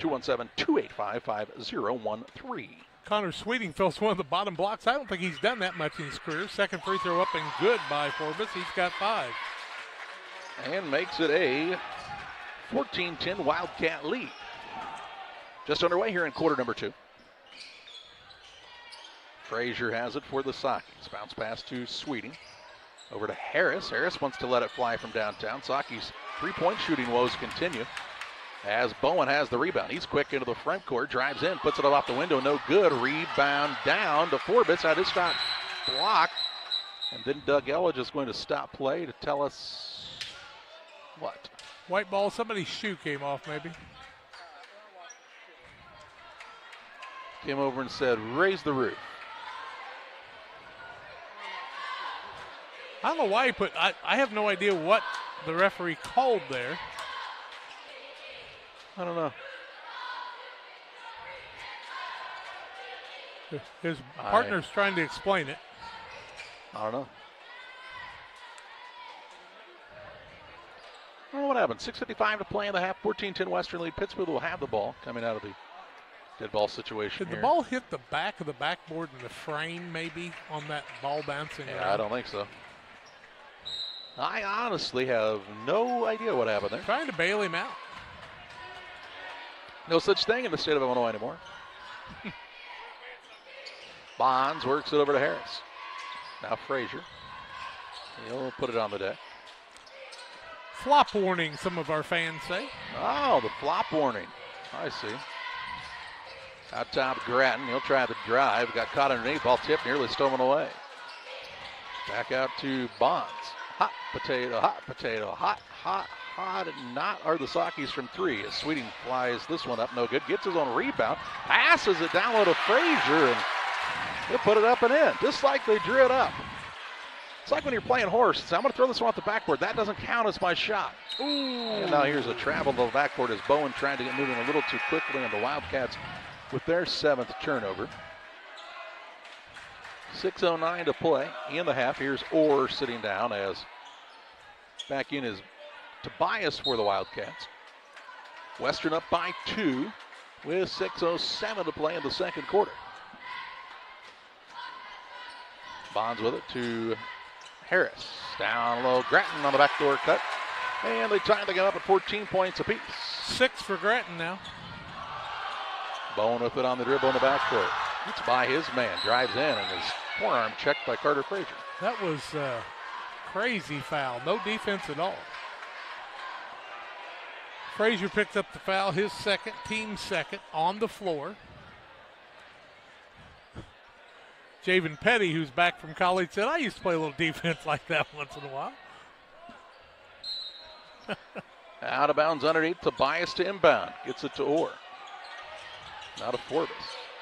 217-285-5013. Connor Sweeting fills one of the bottom blocks. I don't think he's done that much in his career. Second free throw up and good by Forbes. He's got 5. And makes it a 14-10 Wildcat lead. Just underway here in quarter number 2. Frazier has it for the Sakis. Bounce pass to Sweeting. Over to Harris. Harris wants to let it fly from downtown. Sakis' three-point shooting woes continue as Bowen has the rebound. He's quick into the front court, drives in, puts it up off the window, no good. Rebound down to Forbes. Had his shot blocked. And then Doug Elledge is going to stop play to tell us what? White ball, somebody's shoe came off maybe. Came over and said, raise the roof. I don't know why he put, I have no idea what the referee called there. I don't know. His partner's trying to explain it. I don't know. I don't know what happened. 6:55 to play in the half. 14-10 Western lead. Pittsfield will have the ball coming out of the dead ball situation. Did the ball hit the back of the backboard in the frame maybe on that ball bouncing around? I don't think so. I honestly have no idea what happened there. Trying to bail him out. No such thing in the state of Illinois anymore. Bonds works it over to Harris. Now Frazier. He'll put it on the deck. Flop warning, some of our fans say. Oh, the flop warning. I see. Out top, Grattan. He'll try the drive. Got caught underneath. Ball tipped, nearly stolen away. Back out to Bonds. Hot potato, hot potato, hot, hot, hot. And not are the Sakis from 3. As Sweeting flies this one up, no good. Gets his own rebound. Passes it down low to Frazier, and he'll put it up and in, just like they drew it up. It's like when you're playing horse. So I'm going to throw this one off the backboard. That doesn't count as my shot. Ooh. And now here's a travel to the backboard as Bowen trying to get moving a little too quickly, and the Wildcats with their 7th turnover. 6:09 to play in the half. Here's Orr sitting down as back in is Tobias for the Wildcats. Western up by 2 with 6:07 to play in the second quarter. Bonds with it to Harris. Down low, Grattan on the backdoor cut. And they tie the game up at 14 points apiece. 6 for Grattan now. Bowen with it on the dribble in the backcourt. It's by his man. Drives in and his forearm checked by Carter Frazier. That was a crazy foul. No defense at all. Frazier picks up the foul, his second, team second, on the floor. Javen Petty, who's back from college, said, I used to play a little defense like that once in a while. Out of bounds underneath, Tobias to inbound. Gets it to Orr. Now to Forbes.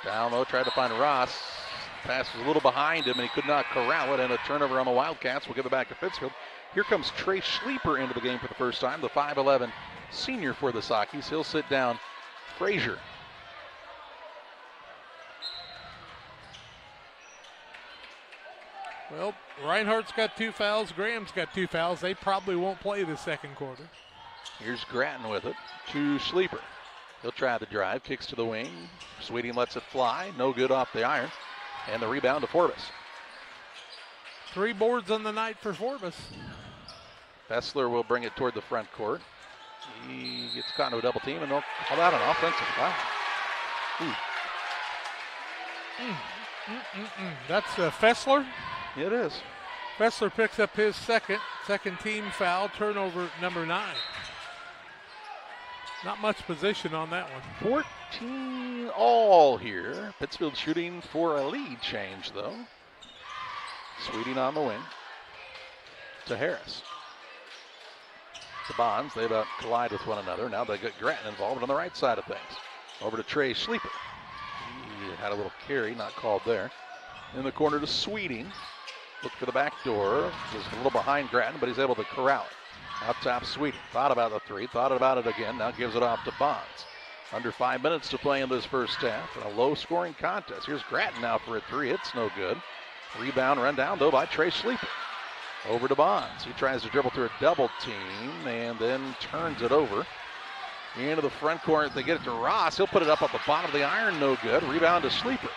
Down low, tried to find Ross. Pass was a little behind him, and he could not corral it, and a turnover on the Wildcats. We'll give it back to Pittsfield. Here comes Trey Schleeper into the game for the first time, the 5'11 senior for the Sockies. He'll sit down Frazier. Well, Reinhardt's got 2 fouls. Graham's got 2 fouls. They probably won't play the second quarter. Here's Grattan with it to Schleeper. He'll try the drive, kicks to the wing. Sweeting lets it fly. No good off the iron. And the rebound to Forbes. 3 boards on the night for Forbes. Fessler will bring it toward the front court. He gets caught into a double team, and they'll call out an offensive foul. That's Fessler. It is. Fessler picks up his second team foul, turnover number 9. Not much position on that one. 14 all here. Pittsfield shooting for a lead change, though. Sweeting on the wing to Harris. To Bonds, they about collide with one another. Now they got Grattan involved on the right side of things. Over to Trey Schleeper. He had a little carry, not called there. In the corner to Sweeting. Look for the back door. Just a little behind Grattan, but he's able to corral it. Out top, Sweeting. Thought about the 3, thought about it again. Now gives it off to Bonds. Under 5 minutes to play in this first half. In a low-scoring contest. Here's Grattan now for a 3. It's no good. Rebound run down, though, by Trey Schleeper. Over to Bonds. He tries to dribble through a double team and then turns it over. Into the front court. They get it to Ross. He'll put it up at the bottom of the iron. No good. Rebound to Schleeper.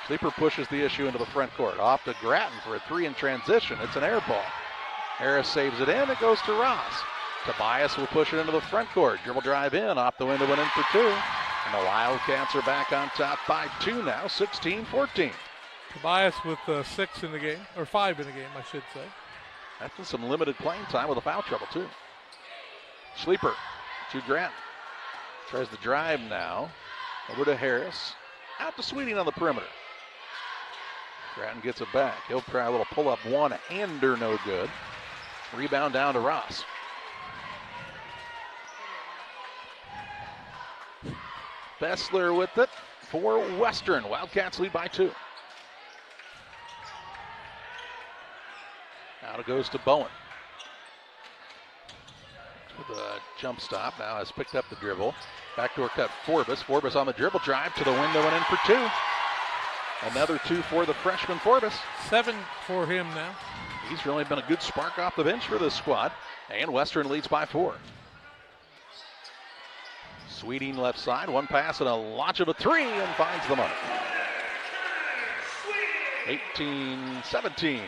Schleeper pushes the issue into the front court. Off to Grattan for a 3 in transition. It's an air ball. Harris saves it in. It goes to Ross. Tobias will push it into the front court. Dribble drive in. Off the window and in for 2. And the Wildcats are back on top by 2 now. 16-14. Tobias with 6 in the game. Or 5 in the game, I should say. After some limited playing time with a foul trouble, too. Schleeper to Grattan. Tries to drive now. Over to Harris. Out to Sweeting on the perimeter. Grattan gets it back. He'll try a little pull-up one-hander, no good. Rebound down to Ross. Fessler with it for Western. Wildcats lead by 2. Now it goes to Bowen. With a jump stop. Now has picked up the dribble. Backdoor cut Forbes. Forbes on the dribble drive to the window and in for 2. Another 2 for the freshman Forbes. 7 for him now. He's really been a good spark off the bench for this squad. And Western leads by 4. Sweeting left side. One pass and a launch of a 3 and finds the mark. 18-17.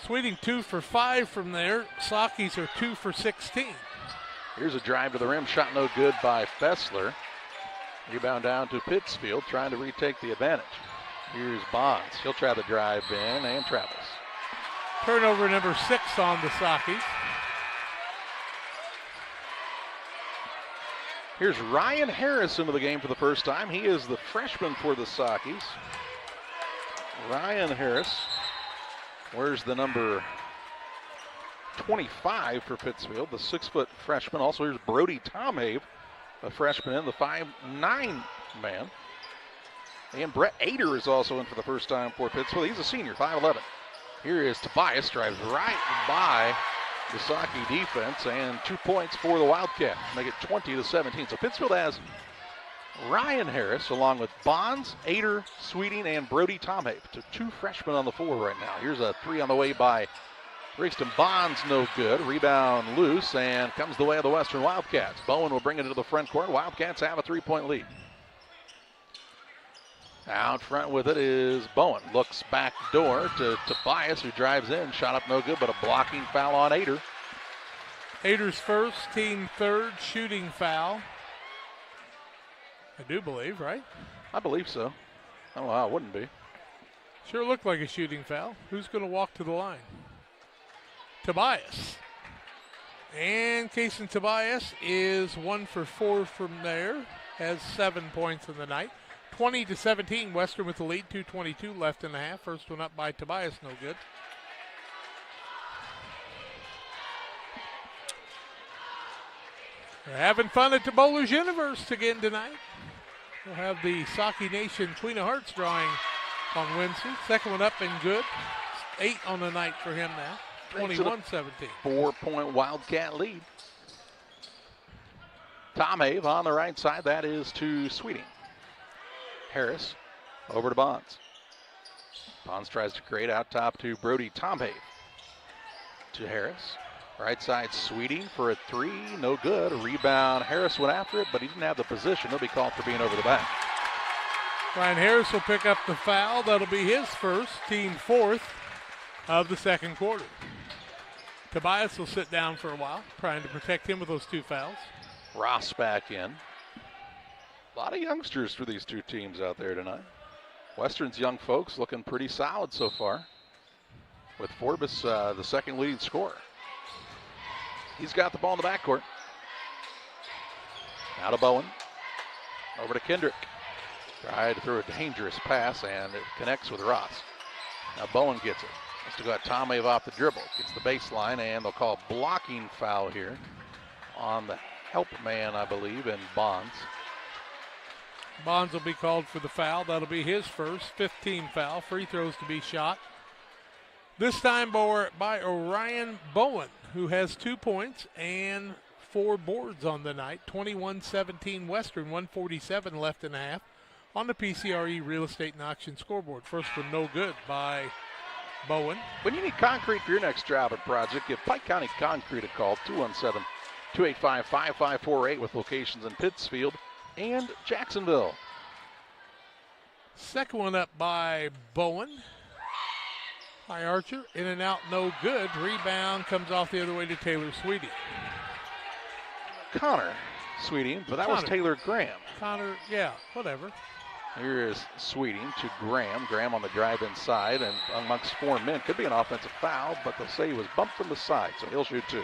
Sweeting 2 for 5 from there. Sockies are 2 for 16. Here's a drive to the rim. Shot no good by Fessler. Rebound down to Pittsfield, trying to retake the advantage. Here's Bonds. He'll try the drive in and travels. Turnover number 6 on the Sockies. Here's Ryan Harris into the game for the first time. He is the freshman for the Sockies. Ryan Harris. Where's the number 25 for Pittsfield, the 6-foot freshman. Also, here's Brody Tomhave, a freshman in the 5'9" man. And Brett Ader is also in for the first time for Pittsfield. He's a senior, 5'11". Here is Tobias, drives right by the Saukey defense, and 2 points for the Wildcats, make it 20-17. So Pittsfield has Ryan Harris along with Bonds, Ader, Sweeting, and Brody Tomhave. 2 freshmen on the floor right now. Here's a 3 on the way by Brixton Bonds, no good. Rebound loose and comes the way of the Western Wildcats. Bowen will bring it into the front court. Wildcats have a 3-point lead. Out front with it is Bowen. Looks back door to Tobias, who drives in. Shot up no good, but a blocking foul on Ader. Ader's first, team third shooting foul. I do believe, right? I believe so. I don't know how it wouldn't be. Sure looked like a shooting foul. Who's going to walk to the line? Tobias. And Kason Tobias is 1 for 4 from there. Has 7 points in the night. 20-17, Western with the lead. 2:22 left in the half. First one up by Tobias, no good. They're having fun at the Bowlers Universe again tonight. We'll have the Saki Nation Queen of Hearts drawing on Wednesday. Second one up and good. 8 on the night for him now. 21-17. 4-point Wildcat lead. Tom Have on the right side. That is to Sweeting. Harris over to Bonds. Bonds tries to create out top to Brody. Tom Have to Harris. Right side Sweeting for a 3. No good. A rebound. Harris went after it, but he didn't have the position. He'll be called for being over the back. Ryan Harris will pick up the foul. That'll be his first, team fourth of the second quarter. Tobias will sit down for a while, trying to protect him with those 2 fouls. Ross back in. A lot of youngsters for these two teams out there tonight. Western's young folks looking pretty solid so far, with Forbes the second leading scorer. He's got the ball in the backcourt. Now to Bowen. Over to Kendrick. Tried to throw a dangerous pass, and it connects with Ross. Now Bowen gets it. Has to go at Tom Have off the dribble. Gets the baseline, and they'll call a blocking foul here on the help man, I believe, and Bonds. Bonds will be called for the foul. That'll be his first, 15 foul. Free throws to be shot. This time by Orion Bowen, who has 2 points and 4 boards on the night. 21-17 Western, 1:47 left in the half on the PCRE Real Estate and Auction scoreboard. First one no good by Bowen. When you need concrete for your next job or project, give Pike County Concrete a call, 217-285-5548, with locations in Pittsfield and Jacksonville. Second one up by Bowen. High Archer, in and out, no good. Rebound comes off the other way to Taylor Sweeting. Connor Sweeting, but that was Taylor Graham. Connor, yeah, whatever. Here is Sweeting to Graham. Graham on the drive inside, and amongst 4 men. Could be an offensive foul, but they'll say he was bumped from the side, so he'll shoot 2.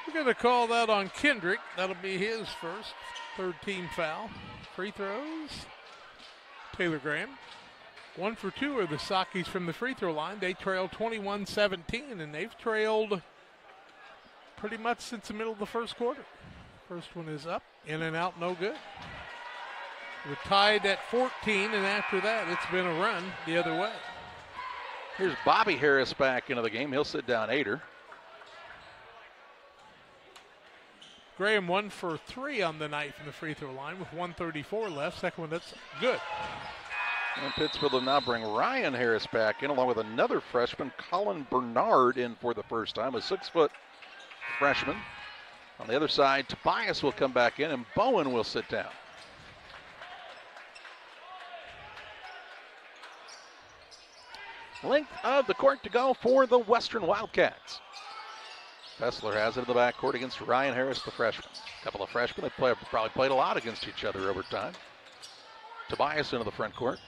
We're going to call that on Kendrick. That'll be his first, 3rd team foul. Free throws. Taylor Graham. 1 for 2 are the Sakis from the free throw line. They trail 21-17, and they've trailed pretty much since the middle of the first quarter. First one is up, in and out, no good. We're tied at 14, and after that, it's been a run the other way. Here's Bobby Harris back into the game. He'll sit down Ader. Graham 1 for 3 on the night from the free throw line with 1:34 left. Second one, that's good. And Pittsfield will now bring Ryan Harris back in, along with another freshman, Colin Bernard, in for the first time, a 6-foot freshman. On the other side, Tobias will come back in, and Bowen will sit down. Length of the court to go for the Western Wildcats. Fessler has it in the backcourt against Ryan Harris, the freshman. A couple of freshmen, they've probably played a lot against each other over time. Tobias into the front court.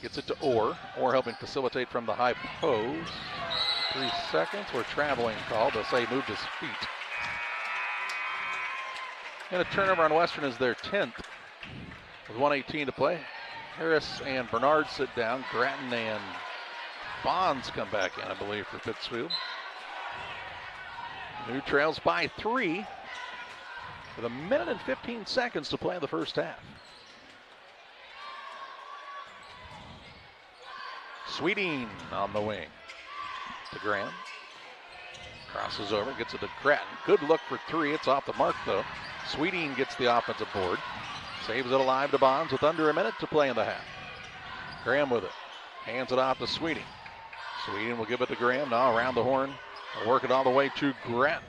Gets it to Orr. Orr helping facilitate from the high post. 3 seconds. We're traveling call. They'll say he moved his feet. And a turnover on Western is their 10th. With 1:18 to play. Harris and Bernard sit down. Grattan and Bonds come back in, I believe, for Pittsfield. New trails by 3 with 1 minute and 15 seconds to play in the first half. Sweeting on the wing to Graham. Crosses over, gets it to Grattan. Good look for 3. It's off the mark, though. Sweeting gets the offensive board. Saves it alive to Bonds with under a minute to play in the half. Graham with it. Hands it off to Sweeting. Sweeting will give it to Graham. Now around the horn. They'll work it all the way to Grattan.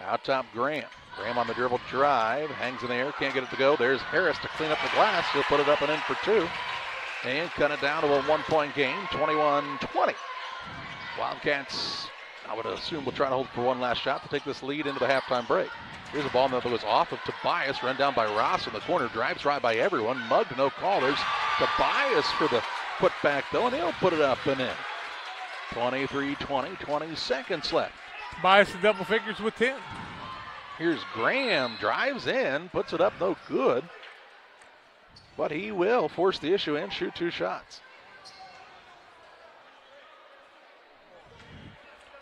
Out top, Graham. Graham on the dribble drive, hangs in the air, can't get it to go. There's Harris to clean up the glass. He'll put it up and in for 2. And cut it down to a 1-point game, 21-20. Wildcats, I would assume, will try to hold for one last shot to take this lead into the halftime break. Here's a ball that was off of Tobias, run down by Ross in the corner, drives right by everyone, mugged, no call. There's Tobias for the putback though, and he'll put it up and in. 23-20, 20 seconds left. Tobias in double figures with 10. Here's Graham, drives in, puts it up, no good. But he will force the issue and shoot 2 shots.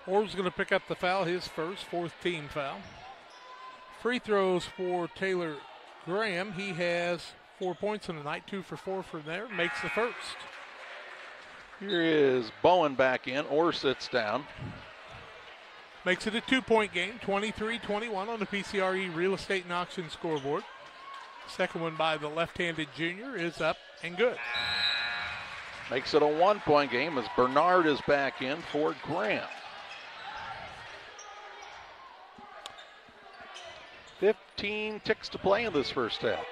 Orb's going to pick up the foul, his first, 4th team foul. Free throws for Taylor Graham. He has 4 points in the night, 2 for 4 from there, makes the first. Here is Bowen back in, Orr sits down. Makes it a 2-point game, 23-21 on the PCRE Real Estate and Auction scoreboard. Second one by the left-handed junior is up and good. Makes it a 1-point game as Bernard is back in for Graham. 15 ticks to play in this first half.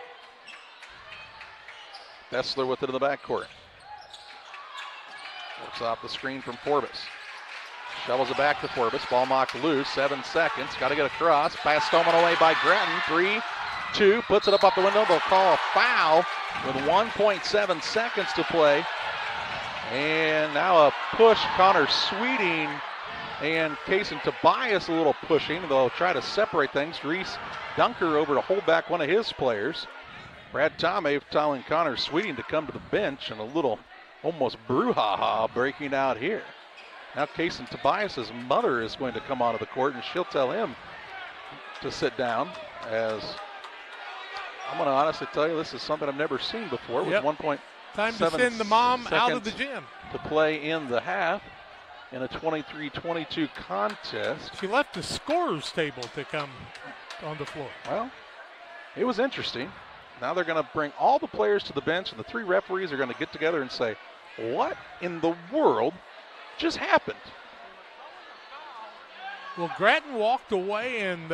Bessler with it in the backcourt. Works off the screen from Forbes. Shovels it back to Forbes. Ball knocked loose. 7 seconds. Got to get across. Pass stolen away by Grattan. 3-2. Puts it up off the window. They'll call a foul with 1.7 seconds to play. And now a push. Connor Sweeting and Kason Tobias a little pushing. They'll try to separate things. Reese Dunker over to hold back one of his players. Brad Tomei telling Connor Sweeting to come to the bench, and a little almost brouhaha breaking out here. Now Kason Tobias' mother is going to come onto the court, and she'll tell him to sit down, as I'm going to honestly tell you this is something I've never seen before. With 1.7 time to send the mom out of the gym to play in the half in a 23-22 contest. She left the scorer's table to come on the floor. Well, it was interesting. Now they're going to bring all the players to the bench, and the 3 referees are going to get together and say, what in the world just happened? Well, Grattan walked away and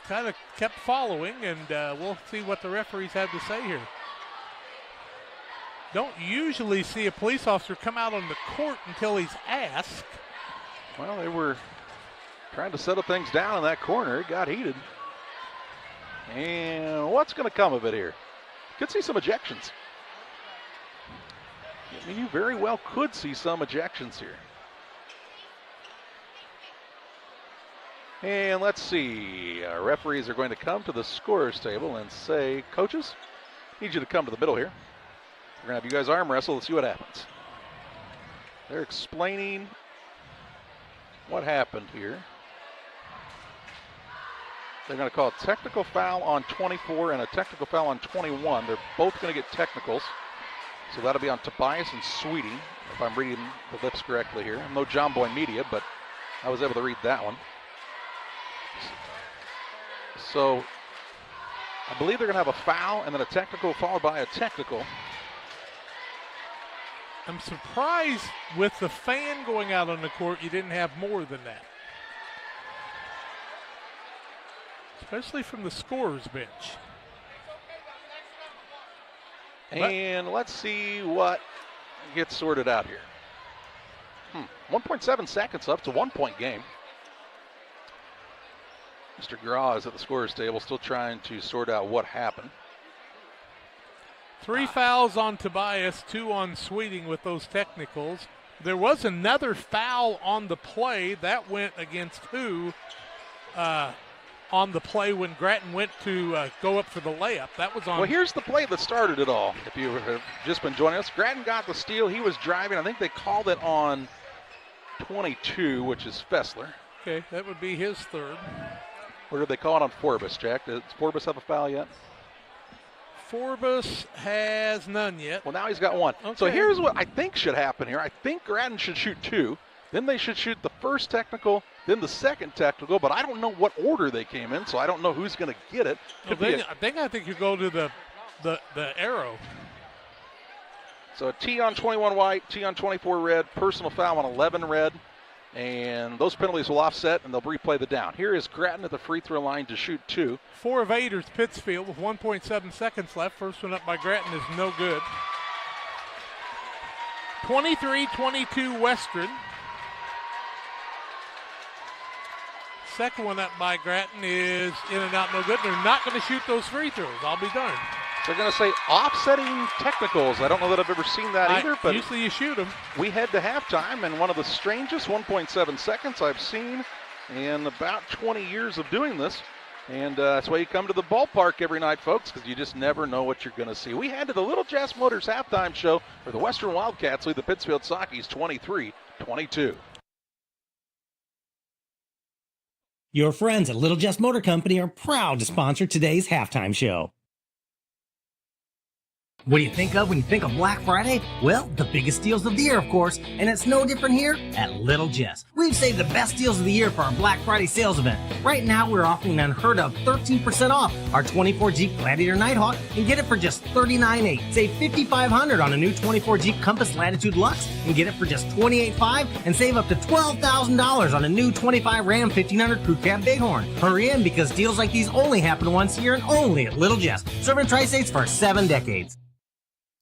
kind of kept following, and we'll see what the referees have to say here. Don't usually see a police officer come out on the court until he's asked. Well, they were trying to settle things down in that corner. It got heated. And what's going to come of it here? Could see some ejections. I mean, you very well could see some ejections here. And let's see. Our referees are going to come to the scorer's table and say, coaches, need you to come to the middle here. We're going to have you guys arm wrestle. Let's see what happens. They're explaining what happened here. They're going to call a technical foul on 24 and a technical foul on 21. They're both going to get technicals. So that'll be on Tobias and Sweeting, if I'm reading the lips correctly here. I'm no John Boy Media, but I was able to read that one. So I believe they're going to have a foul and then a technical followed by a technical. I'm surprised with the fan going out on the court you didn't have more than that. Especially from the scorer's bench. And let's see what gets sorted out here. 1.7 seconds left. It's a 1-point game. Mr. Graw is at the scorer's table still trying to sort out what happened. 3 fouls on Tobias, 2 on Sweeting with those technicals. There was another foul on the play. That went against who on the play when Grattan went to go up for the layup. That was on. Well, here's the play that started it all. If you have just been joining us, Grattan got the steal. He was driving. I think they called it on 22, which is Fessler. Okay, that would be his third. Or did they call it on Forbes, Jack? Does Forbes have a foul yet? Forbes has none yet. Well, now he's got 1. Okay. So here's what I think should happen here. I think Grattan should shoot 2. Then they should shoot the first technical, then the second technical, but I don't know what order they came in, so I don't know who's going to get it. I think you go to the arrow. So a T on 21 white, T on 24 red, personal foul on 11 red, And those penalties will offset, and they'll replay the down. Here is Grattan at the free throw line to shoot 2. 4 of 8 is Pittsfield with 1.7 seconds left. First one up by Grattan is no good. 23-22 Western. Second one up by Grattan is in and out, no good. They're not going to shoot those free throws. I'll be darned. They're going to say offsetting technicals. I don't know that I've ever seen that either, but usually you shoot them. We head to halftime, and one of the strangest 1.7 seconds I've seen in about 20 years of doing this. And that's why you come to the ballpark every night, folks, because you just never know what you're going to see. We head to the Little Jess Motors halftime show where the Western Wildcats lead the Pittsfield Sockies 23-22. Your friends at Little Jess Motor Company are proud to sponsor today's halftime show. What do you think of when you think of Black Friday? Well, the biggest deals of the year, of course, and it's no different here at Little Jess. We've saved the best deals of the year for our Black Friday sales event. Right now, we're offering an unheard of 13% off our 24 Jeep Gladiator Nighthawk and get it for just $39,800. Save $5,500 on a new 24 Jeep Compass Latitude Lux and get it for just $28,500 and save up to $12,000 on a new 25 Ram 1500 Crew Cab Bighorn. Hurry in because deals like these only happen once a year and only at Little Jess. Serving Tri-States for 7 decades.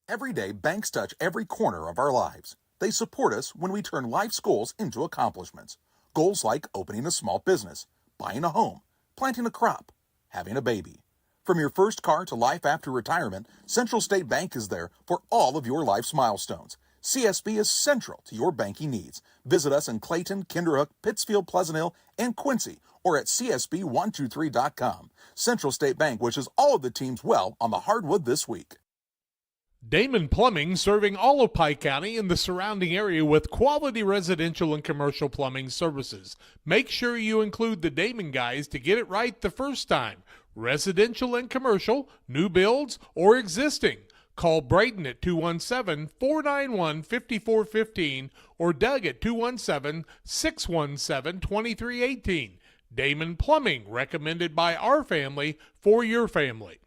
Every day, banks touch every corner of our lives. They support us when we turn life's goals into accomplishments. Goals like opening a small business, buying a home, planting a crop, having a baby. From your first car to life after retirement, Central State Bank is there for all of your life's milestones. CSB is central to your banking needs. Visit us in Clayton, Kinderhook, Pittsfield, Pleasant Hill, and Quincy, or at csb123.com. Central State Bank wishes all of the teams well on the hardwood this week. Damon Plumbing, serving all of Pike County and the surrounding area with quality residential and commercial plumbing services. Make sure you include the Damon guys to get it right the first time. Residential and commercial, new builds, or existing. Call Braden at 217-491-5415 or Doug at 217-617-2318. Damon Plumbing, recommended by our family for your family.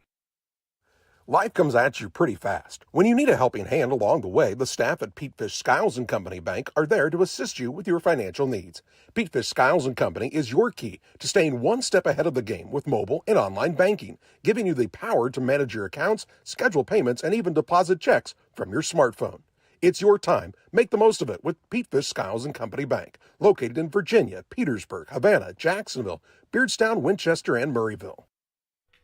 Life comes at you pretty fast. When you need a helping hand along the way, the staff at Petefish Skiles & Company Bank are there to assist you with your financial needs. Petefish Skiles & Company is your key to staying one step ahead of the game with mobile and online banking, giving you the power to manage your accounts, schedule payments, and even deposit checks from your smartphone. It's your time. Make the most of it with Petefish Skiles & Company Bank, located in Virginia, Petersburg, Havana, Jacksonville, Beardstown, Winchester, and Murrayville.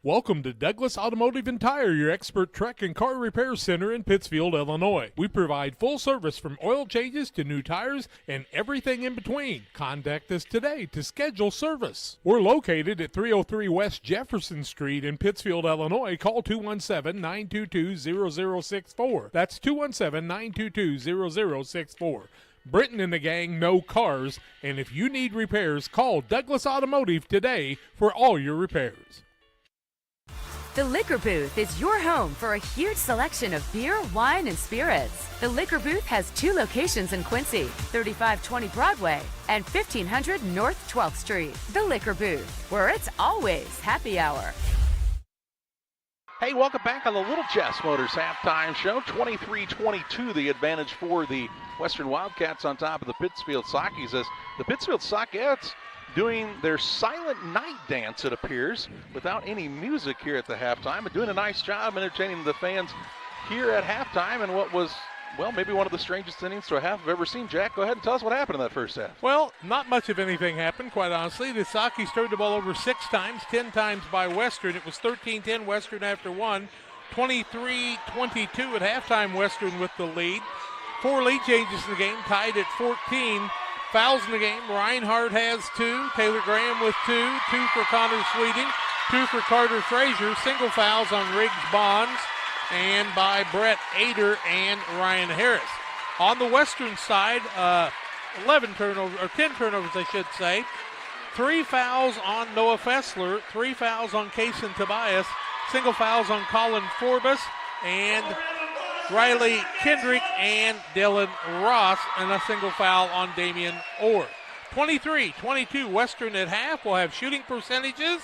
Welcome to Douglas Automotive and Tire, your expert truck and car repair center in Pittsfield, Illinois. We provide full service from oil changes to new tires and everything in between. Contact us today to schedule service. We're located at 303 West Jefferson Street in Pittsfield, Illinois. Call 217-922-0064. That's 217-922-0064. Britton and the gang know cars, and if you need repairs, call Douglas Automotive today for all your repairs. The Liquor Booth is your home for a huge selection of beer, wine, and spirits. The Liquor Booth has 2 locations in Quincy, 3520 Broadway and 1500 North 12th Street. The Liquor Booth, where it's always happy hour. Hey, welcome back on the Little Jess Motors halftime show. 23-22, the advantage for the Western Wildcats on top of the Pittsfield Sockies as the Pittsfield Sockettes doing their silent night dance, it appears, without any music here at the halftime, but doing a nice job entertaining the fans here at halftime in what was, well, maybe one of the strangest innings to a half I've ever seen. Jack, go ahead and tell us what happened in that first half. Well, not much of anything happened, quite honestly. The Sockies turned the ball over 6 times, 10 times by Western. It was 13-10 Western after 1, 23-22 at halftime, Western with the lead. 4 lead changes in the game, tied at 14. Fouls in the game. Reinhardt has 2. Taylor Graham with 2. 2 for Connor Sweeting. 2 for Carter Frazier. Single fouls on Riggs Bonds and by Brett Ader and Ryan Harris. On the Western side, 10 turnovers, I should say. 3 fouls on Noah Fessler. 3 fouls on Kaysen Tobias. Single fouls on Colin Forbes and Riley Kendrick and Dylan Ross, and a single foul on Damian Orr. 23-22 Western at half. We'll have shooting percentages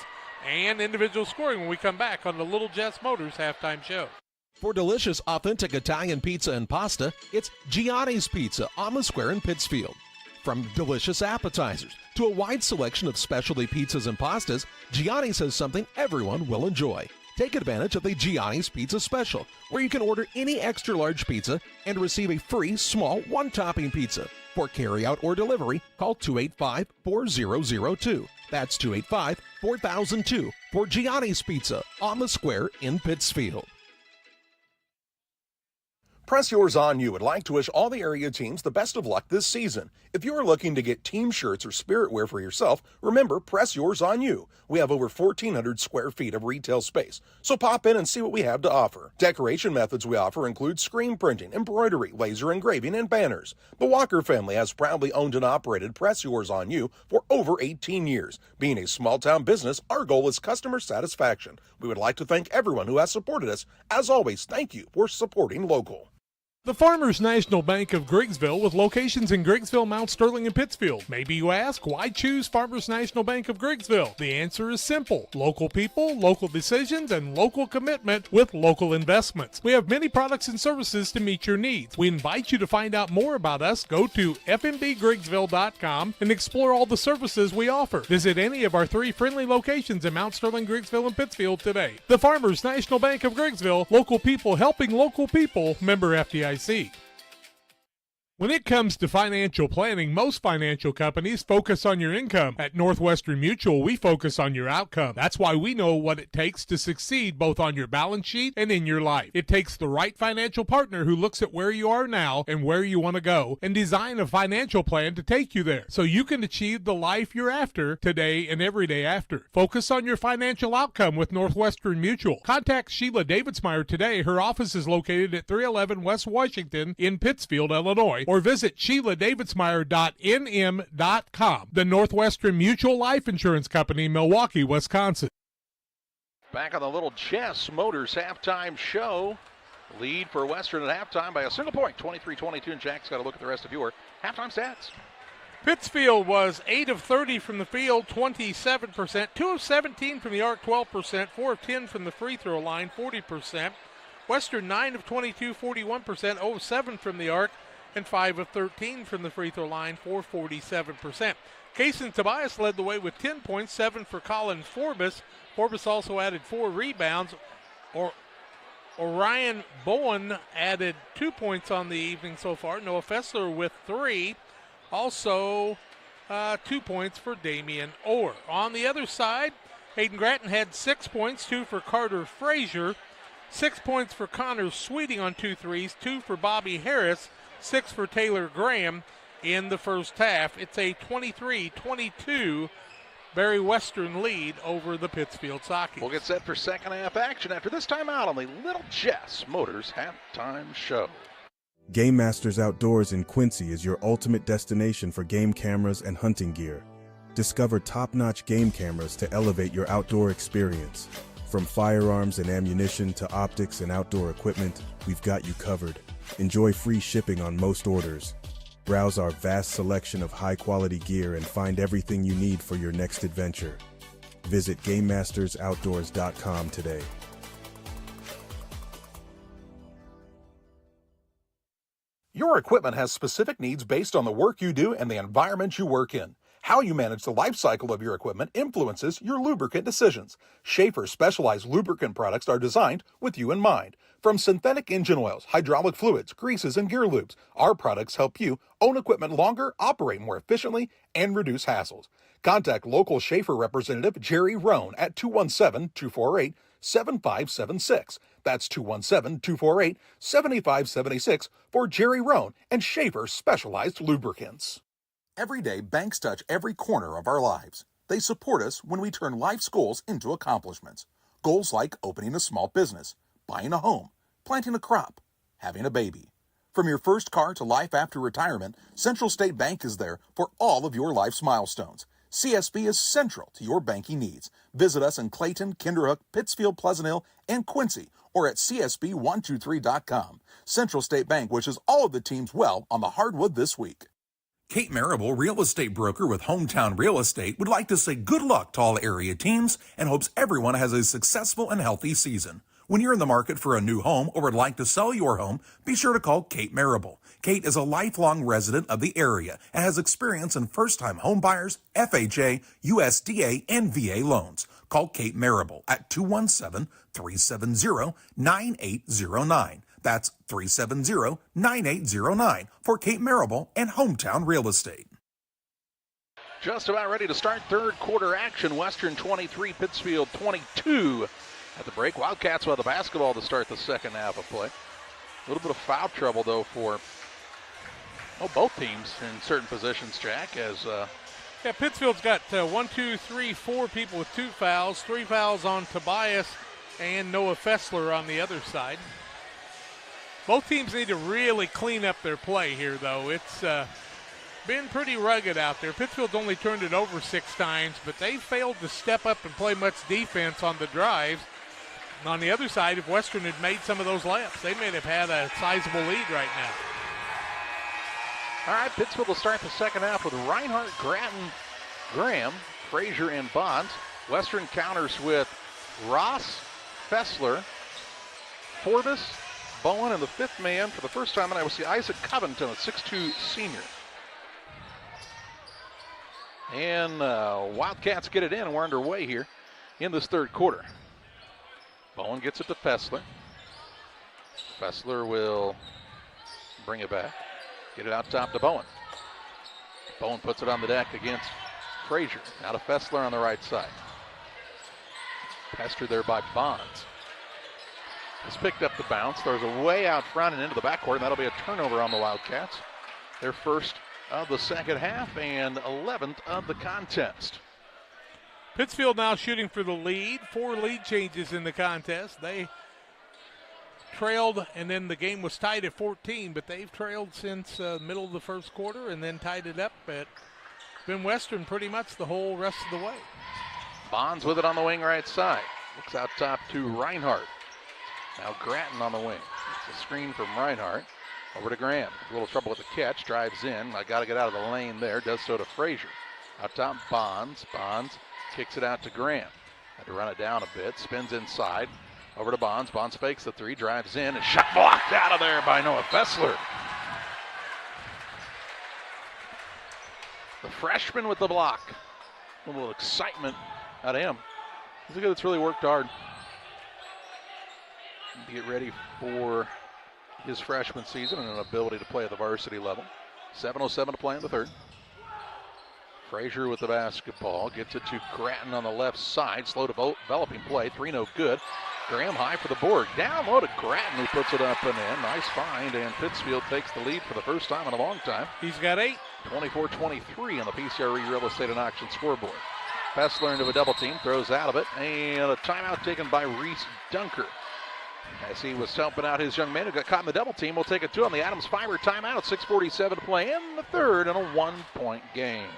and individual scoring when we come back on the Little Jess Motors halftime show. For delicious, authentic Italian pizza and pasta, it's Gianni's Pizza on the Square in Pittsfield. From delicious appetizers to a wide selection of specialty pizzas and pastas, Gianni's has something everyone will enjoy. Take advantage of the Gianni's Pizza Special, where you can order any extra large pizza and receive a free small one-topping pizza. For carryout or delivery, call 285-4002. That's 285-4002 for Gianni's Pizza on the Square in Pittsfield. Press Yours On You would like to wish all the area teams the best of luck this season. If you are looking to get team shirts or spirit wear for yourself, remember Press Yours On You. We have over 1,400 square feet of retail space, so pop in and see what we have to offer. Decoration methods we offer include screen printing, embroidery, laser engraving, and banners. The Walker family has proudly owned and operated Press Yours On You for over 18 years. Being a small-town business, our goal is customer satisfaction. We would like to thank everyone who has supported us. As always, thank you for supporting local. The Farmers National Bank of Griggsville, with locations in Griggsville, Mount Sterling, and Pittsfield. Maybe you ask, why choose Farmers National Bank of Griggsville? The answer is simple. Local people, local decisions, and local commitment with local investments. We have many products and services to meet your needs. We invite you to find out more about us. Go to fmbgriggsville.com and explore all the services we offer. Visit any of our 3 friendly locations in Mount Sterling, Griggsville, and Pittsfield today. The Farmers National Bank of Griggsville, local people helping local people, member FDIC. When it comes to financial planning, most financial companies focus on your income. At Northwestern Mutual, we focus on your outcome. That's why we know what it takes to succeed both on your balance sheet and in your life. It takes the right financial partner who looks at where you are now and where you want to go and design a financial plan to take you there so you can achieve the life you're after today and every day after. Focus on your financial outcome with Northwestern Mutual. Contact Sheila Davidsmeyer today. Her office is located at 311 West Washington in Pittsfield, Illinois, or visit SheilaDavidsmeyer.nm.com. The Northwestern Mutual Life Insurance Company, Milwaukee, Wisconsin. Back on the Little Chess Motors halftime show. Lead for Western at halftime by a single point, 23-22, and Jack's got to look at the rest of your halftime stats. Pittsfield was 8 of 30 from the field, 27%, 2 of 17 from the arc, 12%, 4 of 10 from the free throw line, 40%. Western 9 of 22, 41%, 0 of 7 from the arc, and 5 of 13 from the free throw line for 47%. Kason Tobias led the way with 10 points, 7 for Colin Forbes. Forbes also added 4 rebounds. Orion Bowen added 2 points on the evening so far. Noah Fessler with 3. Also 2 points for Damian Orr. On the other side, Hayden Gratton had 6 points, 2 for Carter Frazier, 6 points for Connor Sweeting on 2 threes, 2 for Bobby Harris, 6 for Taylor Graham in the first half. It's a 23-22 Barry Western lead over the Pittsfield Sockets. We'll get set for second half action after this timeout on the Little Chess Motors halftime show. Game Masters Outdoors in Quincy is your ultimate destination for game cameras and hunting gear. Discover top-notch game cameras to elevate your outdoor experience. From firearms and ammunition to optics and outdoor equipment, we've got you covered. Enjoy free shipping on most orders. Browse our vast selection of high-quality gear and find everything you need for your next adventure. Visit GameMastersOutdoors.com today. Your equipment has specific needs based on the work you do and the environment you work in. How you manage the life cycle of your equipment influences your lubricant decisions. Schaefer's specialized lubricant products are designed with you in mind. From synthetic engine oils, hydraulic fluids, greases, and gear lubes, our products help you own equipment longer, operate more efficiently, and reduce hassles. Contact local Schaefer representative Jerry Rohn at 217-248-7576. That's 217-248-7576 for Jerry Rohn and Schaefer Specialized Lubricants. Every day, banks touch every corner of our lives. They support us when we turn life's goals into accomplishments. Goals like opening a small business, buying a home, planting a crop, having a baby. From your first car to life after retirement, Central State Bank is there for all of your life's milestones. CSB is central to your banking needs. Visit us in Clayton, Kinderhook, Pittsfield, Pleasant Hill, and Quincy, or at csb123.com. Central State Bank wishes all of the teams well on the hardwood this week. Kate Marable, real estate broker with Hometown Real Estate, would like to say good luck to all area teams and hopes everyone has a successful and healthy season. When you're in the market for a new home or would like to sell your home, be sure to call Kate Marable. Kate is a lifelong resident of the area and has experience in first-time home buyers, FHA, USDA, and VA loans. Call Kate Marable at 217-370-9809. That's 370-9809 for Kate Marable and Hometown Real Estate. Just about ready to start third quarter action. Western 23, Pittsfield 22. At the break, Wildcats will have the basketball to start the second half of play. A little bit of foul trouble, though, for both teams in certain positions, Jack, as Pittsfield's got 4 people with 2 fouls, 3 fouls on Tobias and Noah Fessler on the other side. Both teams need to really clean up their play here, though. It's been pretty rugged out there. Pittsfield's only turned it over 6 times, but they failed to step up and play much defense on the drives. And on the other side, if Western had made some of those layups, they may have had a sizable lead right now. All right, Pittsfield will start the second half with Reinhardt, Gratton, Graham, Frazier, and Bonds. Western counters with Ross, Fessler, Forbes, Bowen, and the 5th man for the first time, and I will see Isaac Covington, a 6'2 senior. And Wildcats get it in, and we're underway here in this third quarter. Bowen gets it to Fessler. Fessler will bring it back. Get it out top to Bowen. Bowen puts it on the deck against Frazier. Now to Fessler on the right side. Pestered there by Bonds. Has picked up the bounce. Throws it way out front and into the backcourt, and that'll be a turnover on the Wildcats. Their first of the second half and 11th of the contest. Pittsfield now shooting for the lead. 4 lead changes in the contest. They trailed, and then the game was tied at 14, but they've trailed since middle of the first quarter and then tied it up. It's been Western pretty much the whole rest of the way. Bonds with it on the wing right side. Looks out top to Reinhardt. Now Gratton on the wing. It's a screen from Reinhardt. Over to Graham. A little trouble with the catch. Drives in. I got to get out of the lane there. Does so to Frazier. Out top, Bonds. Bonds kicks it out to Graham. Had to run it down a bit. Spins inside. Over to Bonds. Bonds fakes the 3. Drives in. And shot blocked out of there by Noah Fessler. The freshman with the block. A little excitement out of him. He's a guy that's really worked hard to get ready for his freshman season and an ability to play at the varsity level. 7:07 to play in the third. Frazier with the basketball. Gets it to Gratton on the left side. Slow developing play. 3 no good. Graham high for the board. Down low to Gratton, who puts it up and in. Nice find, and Pittsfield takes the lead for the first time in a long time. He's got 8. 24-23 on the PCRE Real Estate and Auction scoreboard. Fessler into a double team. Throws out of it. And a timeout taken by Reese Dunker, as he was helping out his young man who got caught in the double team. We'll take it 2 on the Adams Fiber timeout. 6:47 to play in the third in a 1-point game.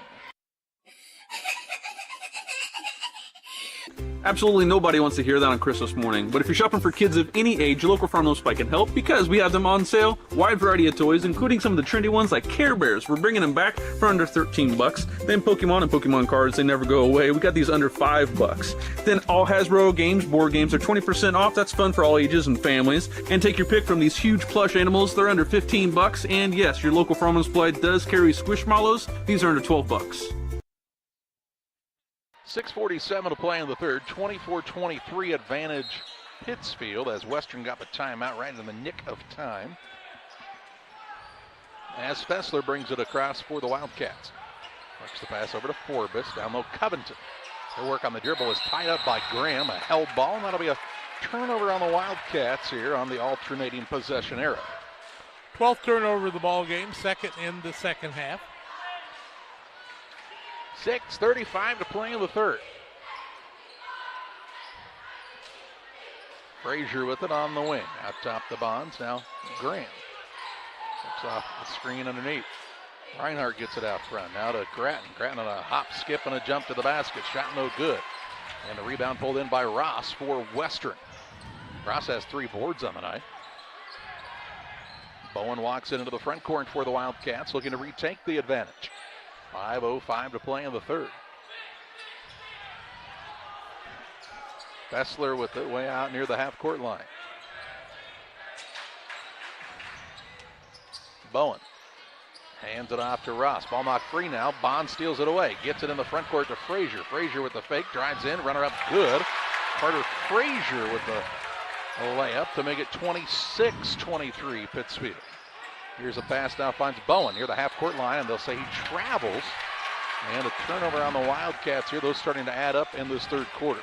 Absolutely nobody wants to hear that on Christmas morning, but if you're shopping for kids of any age, your local Farm and Spike can help because we have them on sale. Wide variety of toys, including some of the trendy ones like Care Bears. We're bringing them back for under $13. Then Pokemon and Pokemon cards, they never go away. We got these under $5. Then all Hasbro games, board games are 20% off. That's fun for all ages and families. And take your pick from these huge plush animals. They're under $15. And yes, your local Farm and Spike does carry Squishmallows. These are under $12. 6:47 to play in the third. 24-23 advantage Pittsfield as Western got the timeout right in the nick of time. As Fessler brings it across for the Wildcats. Works the pass over to Forbes. Down low, Covington. Their work on the dribble is tied up by Graham. A held ball, and that'll be a turnover on the Wildcats here on the alternating possession era. 12th turnover of the ball game, second in the second half. 6:35 to play in the third. Frazier with it on the wing. Out top the Bonds. Now Graham. Looks off the screen underneath. Reinhardt gets it out front. Now to Gratton. Gratton on a hop, skip, and a jump to the basket. Shot no good. And the rebound pulled in by Ross for Western. Ross has 3 boards on the night. Bowen walks into the front court for the Wildcats, looking to retake the advantage. 5:05 to play in the third. Fessler with it way out near the half-court line. Bowen hands it off to Ross. Ball knocked free now. Bond steals it away. Gets it in the front court to Frazier. Frazier with the fake. Drives in. Runner up good. Carter Frazier with the layup to make it 26-23 Pittsfield. Here's a pass now. Finds Bowen near the half-court line, and they'll say he travels. And a turnover on the Wildcats here. Those starting to add up in this third quarter.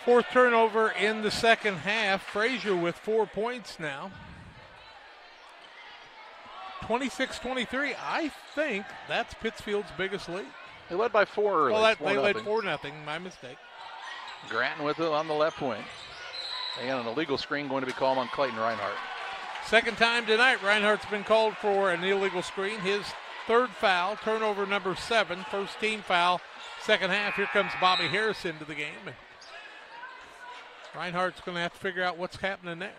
Fourth turnover in the second half. Frazier with 4 points now. 26-23. I think that's Pittsfield's biggest lead. They led by 4 early. Well, they led 4-0. My mistake. Grattan with it on the left wing. And an illegal screen going to be called on Clayton Reinhardt. Second time tonight, Reinhardt's been called for an illegal screen. His third foul, turnover number 7, first team foul, second half. Here comes Bobby Harris into the game. And Reinhardt's going to have to figure out what's happening there.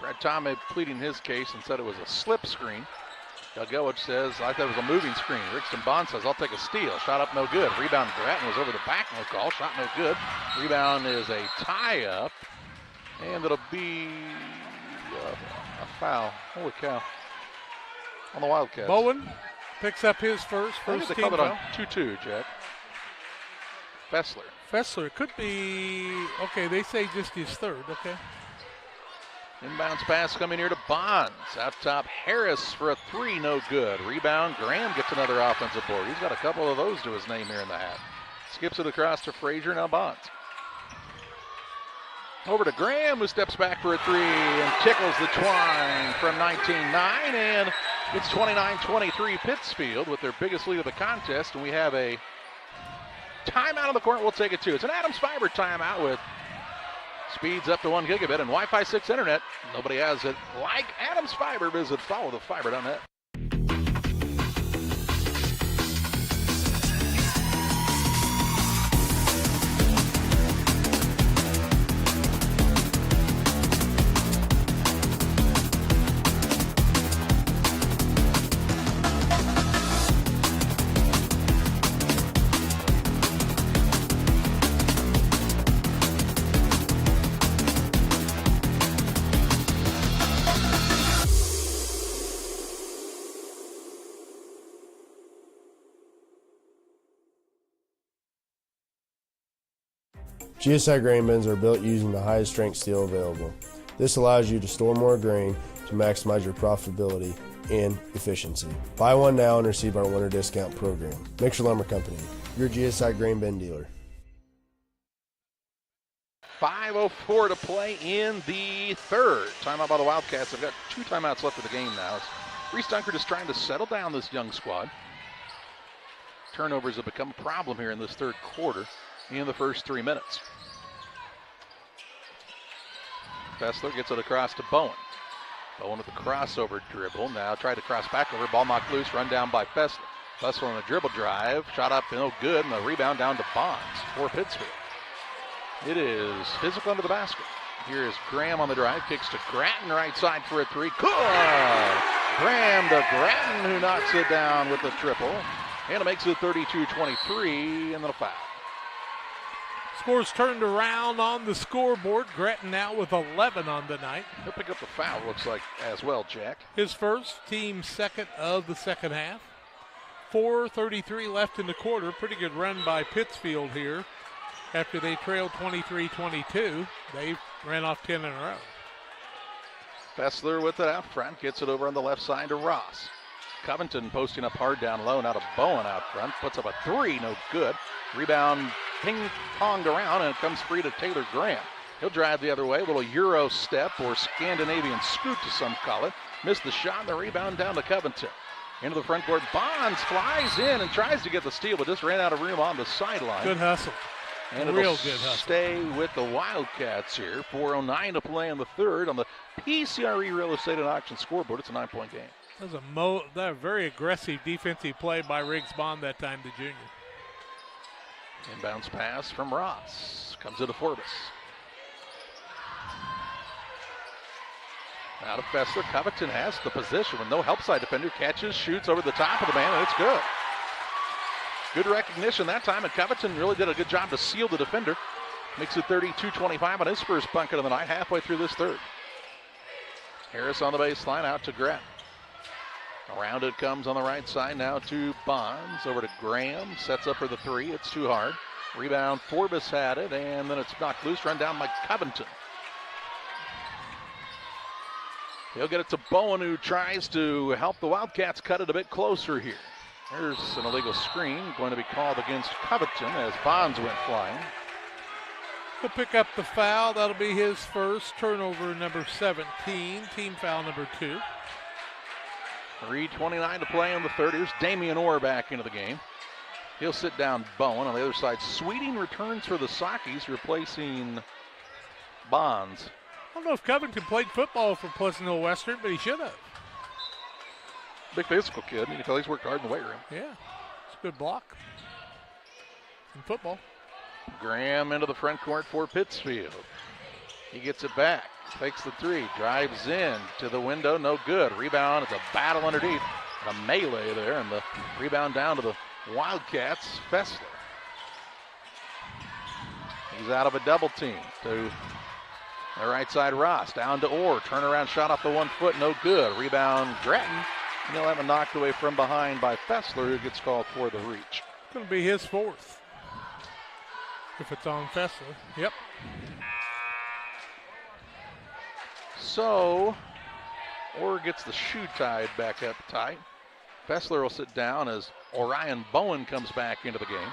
Brad Tomei pleading his case and said it was a slip screen. Doug Elwich says, I thought it was a moving screen. Rickston Bond says, I'll take a steal. Shot up, no good. Rebound, Grattan was over the back, no call. Shot no good. Rebound is a tie-up. And it'll be a foul. Holy cow. On the Wildcats. Bowen picks up his first team foul. They called it on 2-2, Jack. Fessler could be, okay, they say just his third, okay. Inbounds pass coming here to Bonds. Out top, Harris for a 3, no good. Rebound, Graham gets another offensive board. He's got a couple of those to his name here in the half. Skips it across to Frazier, now Bonds. Over to Graham, who steps back for a 3 and tickles the twine from 19-9. And it's 29-23 Pittsfield with their biggest lead of the contest. And we have a timeout on the court. We'll take it too. It's an Adams Fiber timeout with speeds up to 1 gigabit and Wi-Fi 6 internet. Nobody has it like Adams Fiber. Visit followthefiber.net. GSI grain bins are built using the highest strength steel available. This allows you to store more grain to maximize your profitability and efficiency. Buy one now and receive our winter discount program. Mixer Lumber Company, your GSI grain bin dealer. 5:04 to play in the third. Timeout by the Wildcats. They've got 2 timeouts left of the game now. Reese Dunker just trying to settle down this young squad. Turnovers have become a problem here in this third quarter in the first 3 minutes. Fessler gets it across to Bowen. Bowen with the crossover dribble. Now tried to cross back over. Ball knocked loose. Run down by Fessler. Fessler on a dribble drive. Shot up, no good. And the rebound down to Bonds for Pittsfield. It is physical under the basket. Here is Graham on the drive. Kicks to Grattan right side for a 3. Good! Graham to Grattan, who knocks it down with the triple. And it makes it 32-23 and then a foul. Scores turned around on the scoreboard. Grattan now with 11 on the night. He'll pick up the foul, looks like, as well, Jack. His first, team second of the second half. 4:33 left in the quarter. Pretty good run by Pittsfield here. After they trailed 23-22, they ran off 10 in a row. Fessler with it out front. Gets it over on the left side to Ross. Covington posting up hard down low. Now to Bowen out front. Puts up a 3, no good. Rebound ping-ponged around, and it comes free to Taylor Graham. He'll drive the other way. A little Euro step or Scandinavian scoot to some call it. Missed the shot, and the rebound down to Covington. Into the front court. Bonds flies in and tries to get the steal, but just ran out of room on the sideline. Good hustle. And real it'll good hustle. Stay with the Wildcats here. 4:09 to play in the third on the PCRE Real Estate and Auction scoreboard. It's a 9-point game. That was a very aggressive defensive play by Riggs Bond that time, the junior. Inbounds pass from Ross. Comes into Forbes. Out of Fessler. Covington has the position with no help side defender. Catches, shoots over the top of the man, and it's good. Good recognition that time, and Covington really did a good job to seal the defender. Makes it 32-25 on his first bucket of the night, halfway through this third. Harris on the baseline, out to Gretton. Around it comes on the right side now to Bonds. Over to Graham, sets up for the three. It's too hard. Rebound, Forbes had it, and then it's knocked loose, run down by Covington. He'll get it to Bowen, who tries to help the Wildcats cut it a bit closer here. There's an illegal screen going to be called against Covington as Bonds went flying. He'll pick up the foul. That'll be his first. Turnover number 17. Team foul number 2. 3:29 to play in the third. Here's Damian Orr back into the game. He'll sit down Bowen. On the other side, Sweeting returns for the Sockies, replacing Bonds. I don't know if Covington played football for Pleasant Hill Western, but he should have. Big physical kid. You can tell he's worked hard in the weight room. Yeah, it's a good block in football. Graham into the front court for Pittsfield. He gets it back, takes the three, drives in to the window, no good. Rebound, it's a battle underneath, a melee there, and the rebound down to the Wildcats, Fessler. He's out of a double team to the right side, Ross, down to Orr, turnaround shot off the 1 foot, no good. Rebound, Gretton, and he'll have it knocked away from behind by Fessler, who gets called for the reach. It's going to be his fourth. If it's on Fessler, yep. So, Orr gets the shoe tied back up tight. Fessler will sit down as Orion Bowen comes back into the game.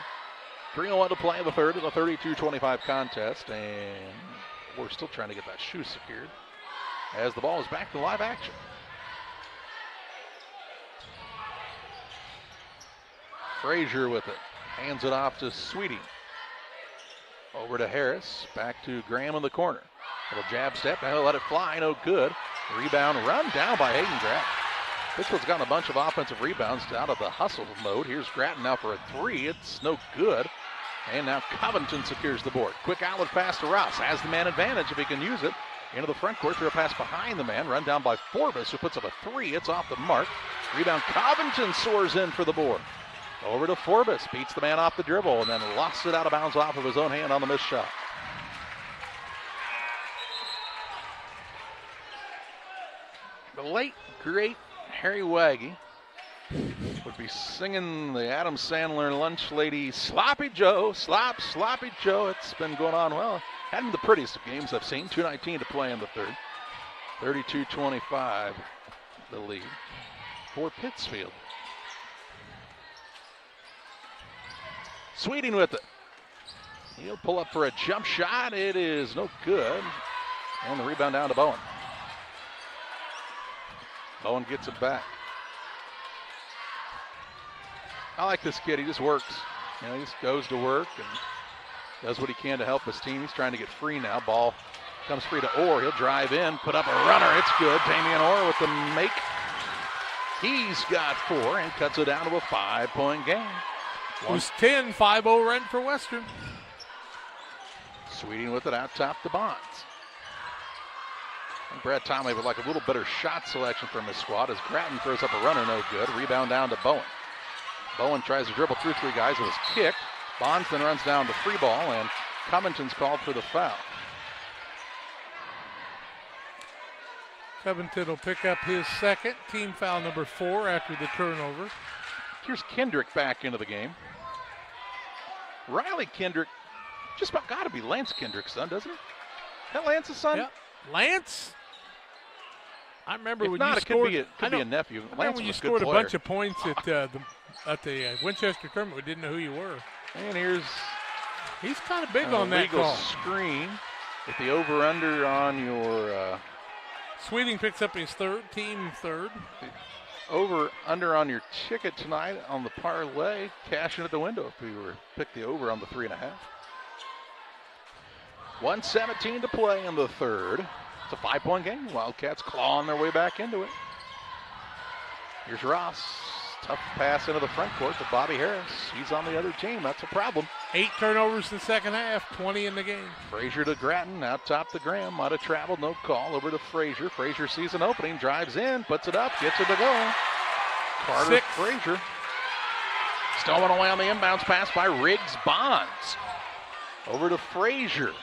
3:01 to play in the third in a 32-25 contest, and we're still trying to get that shoe secured as the ball is back to live action. Frazier with it, hands it off to Sweeting. Over to Harris, back to Graham in the corner. Little jab step, now he'll let it fly, no good. Rebound run down by Hayden Gratton. Pittsfield's gotten a bunch of offensive rebounds out of the hustle mode. Here's Gratton now for a three, it's no good. And now Covington secures the board. Quick outlet pass to Ross, has the man advantage if he can use it. Into the front court, through a pass behind the man, run down by Forbes, who puts up a three, it's off the mark. Rebound, Covington soars in for the board. Over to Forbes, beats the man off the dribble, and then lost it out of bounds off of his own hand on the missed shot. The late, great Harry Waggy would be singing the Adam Sandler lunch lady, Sloppy Joe, Sloppy Joe. It's been going on well. Hadn't the prettiest of games I've seen. 2:19 to play in the third. 32-25, the lead for Pittsfield. Sweeting with it. He'll pull up for a jump shot. It is no good. And the rebound down to Bowen. Bowen gets it back. I like this kid. He just works. You know, he just goes to work and does what he can to help his team. He's trying to get free now. Ball comes free to Orr. He'll drive in, put up a runner. It's good. Damian Orr with the make. He's got 4 and cuts it down to a 5-point game. It was 10, 5-0 run for Western. Sweeting with it out top to Bonds. And Brad Tomley would like a little better shot selection from his squad as Gratton throws up a runner, no good. Rebound down to Bowen. Bowen tries to dribble through 3 guys. It was kicked. Bonds then runs down to free ball, and Covington's called for the foul. Covington will pick up his second. Team foul number 4 after the turnover. Here's Kendrick back into the game. Riley Kendrick, just about got to be Lance Kendrick's son, doesn't it? That Lance's son? Yep. Lance? I remember if when not, you scored. It could be a nephew. I Lance remember when you scored a bunch of points at the Winchester tournament. We didn't know who you were. And he's kind of big on that call. Screen with the over/under on your. Sweeting picks up his third, team third. Over/under on your ticket tonight on the parlay. Cashing at the window if you were pick the over on the 3.5. 1:17 to play in the third. It's a 5-point game. Wildcats clawing their way back into it. Here's Ross. Tough pass into the front court to Bobby Harris. He's on the other team. That's a problem. 8 turnovers in the second half, 20 in the game. Frazier to Gratton. Out top to Graham. Might have traveled. No call. Over to Frazier. Frazier sees an opening. Drives in. Puts it up. Gets it to go. Carter 6. Frazier. Stolen away on the inbounds pass by Riggs Bonds. Over to Frazier.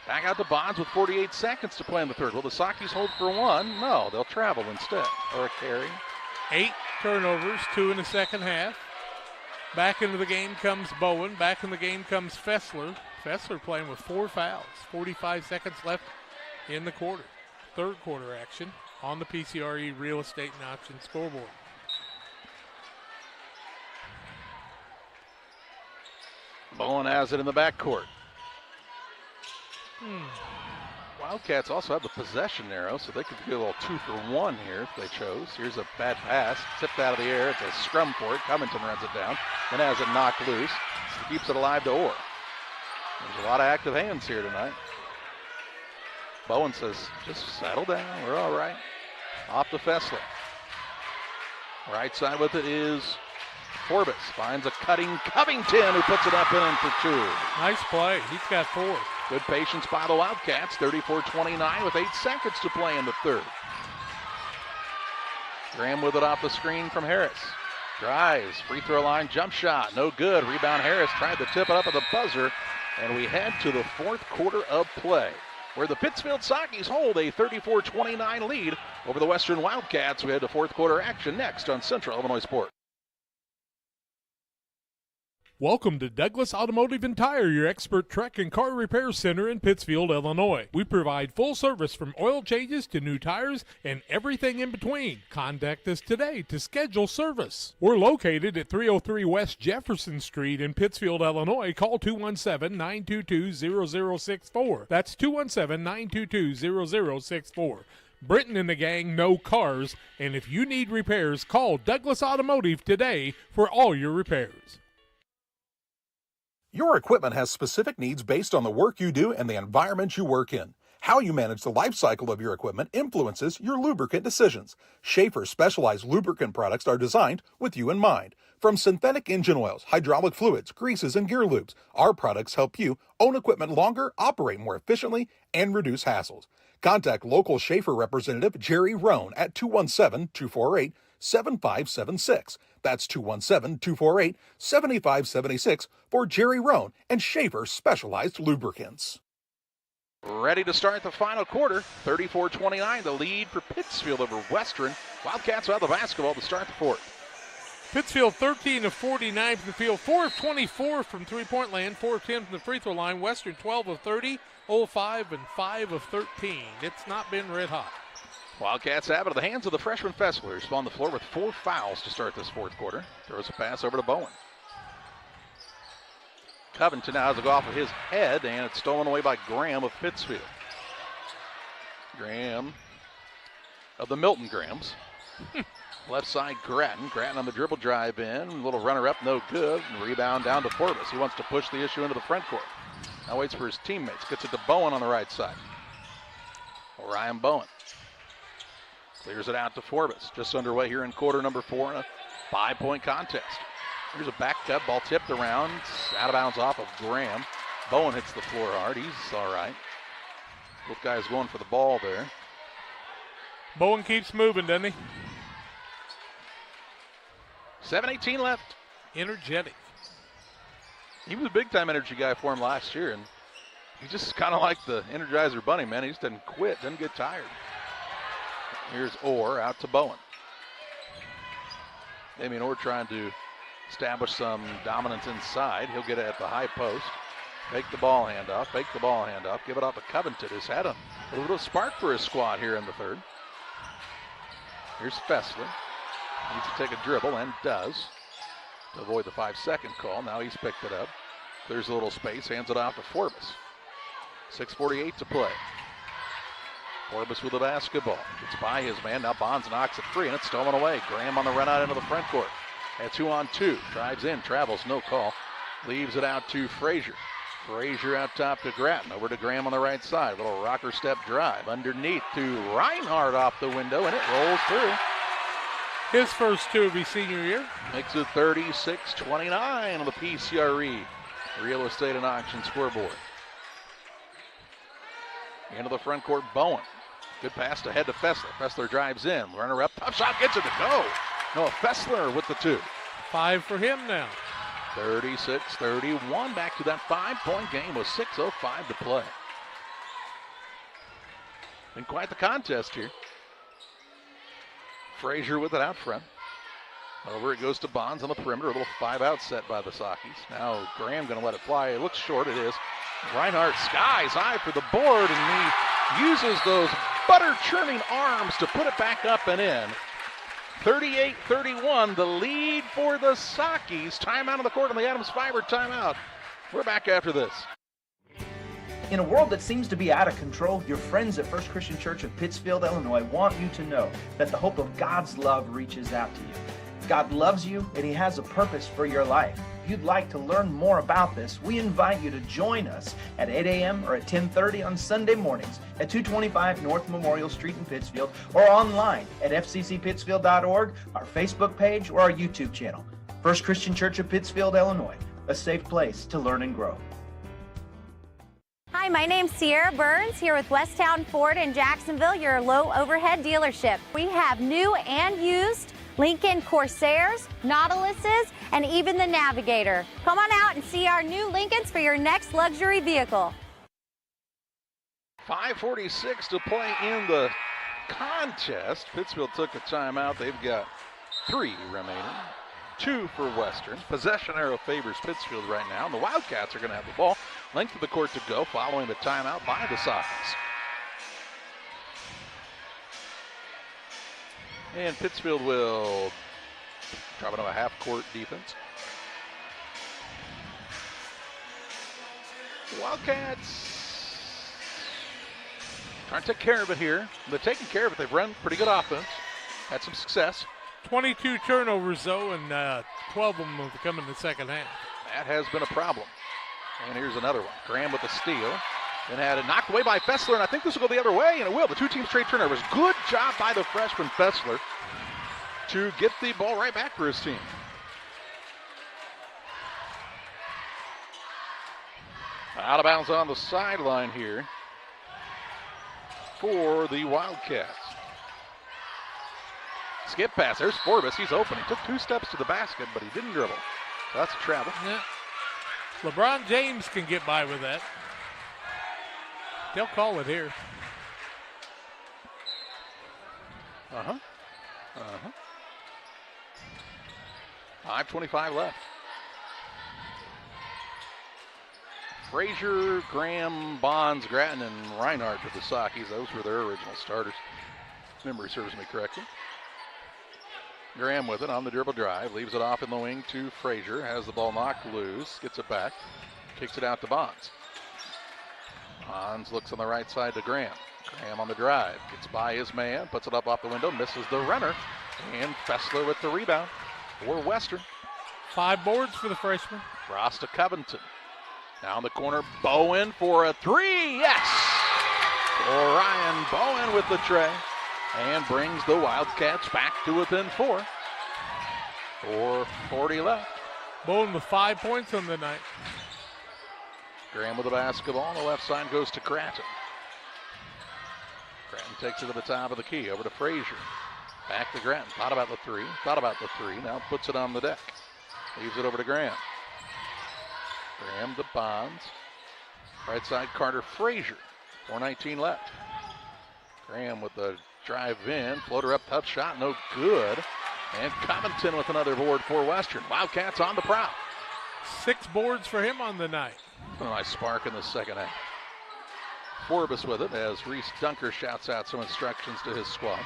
Back out to Bonds with 48 seconds to play in the third. Will the Sockies hold for one? No, they'll travel instead. Or a carry. 8 turnovers, 2 in the second half. Back into the game comes Bowen. Back in the game comes Fessler. Fessler playing with 4 fouls. 45 seconds left in the quarter. Third quarter action on the PCRE Real Estate and Auction scoreboard. Bowen has it in the backcourt. Wildcats also have the possession arrow, so they could get a little 2-for-1 here if they chose. Here's a bad pass, tipped out of the air. It's a scrum for it. Covington runs it down, then has it knocked loose. So keeps it alive to Orr. There's a lot of active hands here tonight. Bowen says, just settle down. We're all right. Off to Fessler. Right side with it is Forbes. Finds a cutting Covington who puts it up and in for 2. Nice play. He's got 4. Good patience by the Wildcats. 34-29 with 8 seconds to play in the third. Graham with it off the screen from Harris. Drives, free throw line, jump shot, no good. Rebound Harris tried to tip it up at the buzzer, and we head to the fourth quarter of play, where the Pittsfield Sockies hold a 34-29 lead over the Western Wildcats. We head to fourth quarter action next on Central Illinois Sports. Welcome to Douglas Automotive and Tire, your expert truck and car repair center in Pittsfield, Illinois. We provide full service from oil changes to new tires and everything in between. Contact us today to schedule service. We're located at 303 West Jefferson Street in Pittsfield, Illinois. Call 217-922-0064. That's 217-922-0064. Britton and the gang know cars, and if you need repairs, call Douglas Automotive today for all your repairs. Your equipment has specific needs based on the work you do and the environment you work in. How you manage the life cycle of your equipment influences your lubricant decisions. Schaefer's specialized lubricant products are designed with you in mind. From synthetic engine oils, hydraulic fluids, greases, and gear lubes, our products help you own equipment longer, operate more efficiently, and reduce hassles. Contact local Schaefer representative Jerry Rohn at 217-248-7576. That's 217-248-7576 for Jerry Rohn and Schaefer Specialized Lubricants. Ready to start the final quarter. 34-29, the lead for Pittsfield over Western. Wildcats have the basketball to start the fourth. Pittsfield 13 of 49 from the field, 4 of 24 from three-point land, 4 of 10 from the free throw line. Western 12 of 30, 0 of 5, and 5 of 13. It's not been red hot. Wildcats have it in the hands of the freshman Fessler, who's on the floor with 4 fouls to start this fourth quarter. Throws a pass over to Bowen. Covington now has to go off of his head, and it's stolen away by Graham of Pittsfield. Graham of the Milton Grahams. Left side, Grattan. Grattan on the dribble drive in. A little runner up, no good. And rebound down to Forbes. He wants to push the issue into the front court. Now waits for his teammates. Gets it to Bowen on the right side. Orion Bowen clears it out to Forbes. Just underway here in quarter number 4 in a 5-point contest. Here's a back cut, ball tipped around, out of bounds off of Graham. Bowen hits the floor hard. He's all right. Both guys going for the ball there. Bowen keeps moving, doesn't he? 7:18 left. Energetic. He was a big-time energy guy for him last year, and he just kind of like the Energizer Bunny, man. He just doesn't quit, doesn't get tired. Here's Orr out to Bowen. Damien Orr trying to establish some dominance inside. He'll get it at the high post. Fake the ball handoff, fake the ball handoff. Give it off to Covington, who's had a little spark for his squad here in the third. Here's Fessler. Needs to take a dribble, and does, to avoid the 5-second call. Now he's picked it up. Clears a little space, hands it off to Forbes. 6:48 to play. Forbes with the basketball. It's by his man. Now Bonds knocks it free, and it's stolen away. Graham on the run out into the front court. At 2-on-2. Drives in, travels, no call. Leaves it out to Frazier. Frazier out top to Grattan. Over to Graham on the right side. Little rocker step drive. Underneath to Reinhardt off the window, and it rolls through. His first 2 of his senior year. Makes it 36-29 on the PCRE Real Estate and Auction scoreboard. Into the front court, Bowen. Good pass ahead to Fessler. Fessler drives in. Runner up, tough shot, gets it to go. Noah Fessler with the 2. 5 for him now. 36-31. Back to that 5-point game with 6:05 to play. Been quite the contest here. Frazier with it out front. Over it goes to Bonds on the perimeter. A little 5-out set by the Sockies. Now Graham going to let it fly. It looks short. It is. Reinhardt skies high for the board, and he uses those butter-churning arms to put it back up and in. 38-31, the lead for the Sockies. Timeout on the court on the Adams Fiber timeout. We're back after this. In a world that seems to be out of control, your friends at First Christian Church of Pittsfield, Illinois want you to know that the hope of God's love reaches out to you. God loves you, and He has a purpose for your life. If you'd like to learn more about this, we invite you to join us at 8 a.m. or at 10:30 on Sunday mornings at 225 North Memorial Street in Pittsfield, or online at fccpittsfield.org, our Facebook page, or our YouTube channel. First Christian Church of Pittsfield, Illinois, a safe place to learn and grow. Hi, my name's Sierra Burns here with Westtown Ford in Jacksonville, your low overhead dealership. We have new and used Lincoln Corsairs, Nautiluses, and even the Navigator. Come on out and see our new Lincolns for your next luxury vehicle. 5:46 to play in the contest. Pittsfield took a timeout. They've got 3 remaining. 2 for Western. Possession arrow favors Pittsfield right now. And the Wildcats are going to have the ball. Length of the court to go following the timeout by the Sockers. And Pittsfield will drop into a half-court defense. Wildcats trying to take care of it here. They're taking care of it. They've run pretty good offense. Had some success. 22 turnovers, though, and 12 of them have come in the second half. That has been a problem. And here's another one. Graham with the steal. Then had it knocked away by Fessler, and I think this will go the other way, and it will. The 2 team straight turnovers. Good job by the freshman Fessler to get the ball right back for his team. Out of bounds on the sideline here for the Wildcats. Skip pass. There's Forbes. He's open. He took 2 steps to the basket, but he didn't dribble. So that's a travel. Yeah. LeBron James can get by with that. They'll call it here. 5:25 left. Frazier, Graham, Bonds, Grattan, and Reinhardt for the Sockies. Those were their original starters. Memory serves me correctly. Graham with it on the dribble drive. Leaves it off in the wing to Frazier. Has the ball knocked loose. Gets it back. Kicks it out to Bonds. Bonds looks on the right side to Graham. Graham on the drive. Gets by his man. Puts it up off the window. Misses the runner. And Fessler with the rebound for Western. 5 boards for the freshman. Cross to Covington. Down the corner. Bowen for a 3. Yes! Orion Bowen with the tray. And brings the Wildcats back to within 4. 4:40 left. Bowen with 5 points on the night. Graham with the basketball on the left side goes to Grattan. Grattan takes it to the top of the key. Over to Frazier. Back to Grattan. Thought about the 3. Now puts it on the deck. Leaves it over to Graham. Graham to Bonds. Right side Carter Frazier. 4:19 left. Graham with the drive in. Floater up, tough shot, no good. And Covington with another board for Western. Wildcats on the prowl. 6 boards for him on the night. A nice spark in the second half. Forbes with it as Reese Dunker shouts out some instructions to his squad.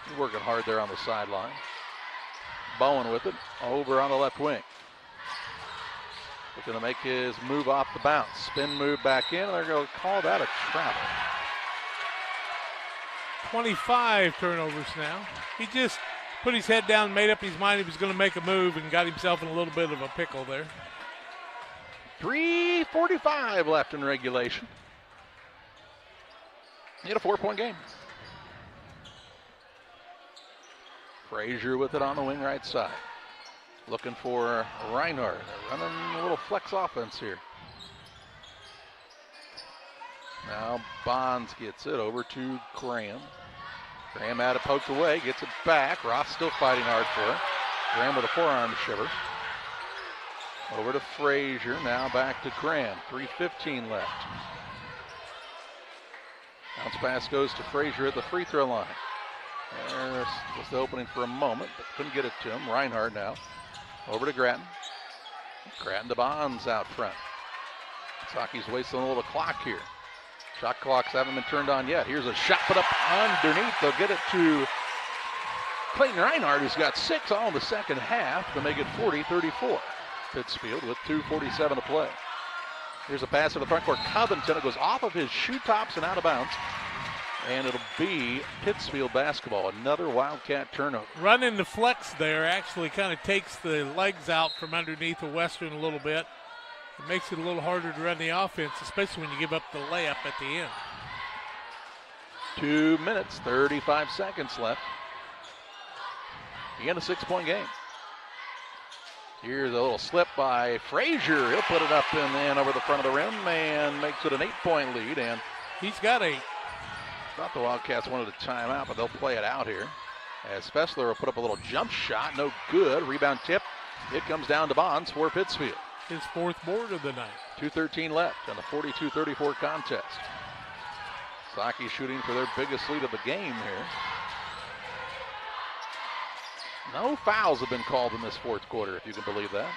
He's working hard there on the sideline. Bowen with it, over on the left wing. Looking to make his move off the bounce. Spin move back in, and they're going to call that a travel. 25 turnovers now. He just put his head down, made up his mind he was going to make a move, and got himself in a little bit of a pickle there. 3:45 left in regulation. He had a 4-point game. Frazier with it on the wing right side. Looking for Reinhardt. They're running a little flex offense here. Now Bonds gets it over to Graham. Graham had it poked away, gets it back. Ross still fighting hard for it. Graham with a forearm shiver. Over to Frazier, now back to Graham. 3:15 left. Bounce pass goes to Frazier at the free throw line. There was the opening for a moment, but couldn't get it to him. Reinhardt now. Over to Grattan. Grattan to Bonds out front. Saki's wasting a little clock here. Shot clocks haven't been turned on yet. Here's a shot put up underneath. They'll get it to Clayton Reinhardt, who's got 6 all in the second half to make it 40-34. Pittsfield with 2:47 to play. Here's a pass to the front court. Covington, it goes off of his shoe tops and out of bounds. And it'll be Pittsfield basketball. Another Wildcat turnover. Running the flex there actually kind of takes the legs out from underneath the Western a little bit. It makes it a little harder to run the offense, especially when you give up the layup at the end. 2 minutes, 35 seconds left. Again, a 6-point game. Here's a little slip by Frazier. He'll put it up and then over the front of the rim and makes it an 8-point lead. And he's got 8. Thought the Wildcats wanted a timeout, but they'll play it out here. As Spessler will put up a little jump shot. No good. Rebound tip. It comes down to Bonds for Pittsfield. His 4th board of the night. 2:13 left in the 42-34 contest. Saki shooting for their biggest lead of the game here. No fouls have been called in this 4th quarter, if you can believe that.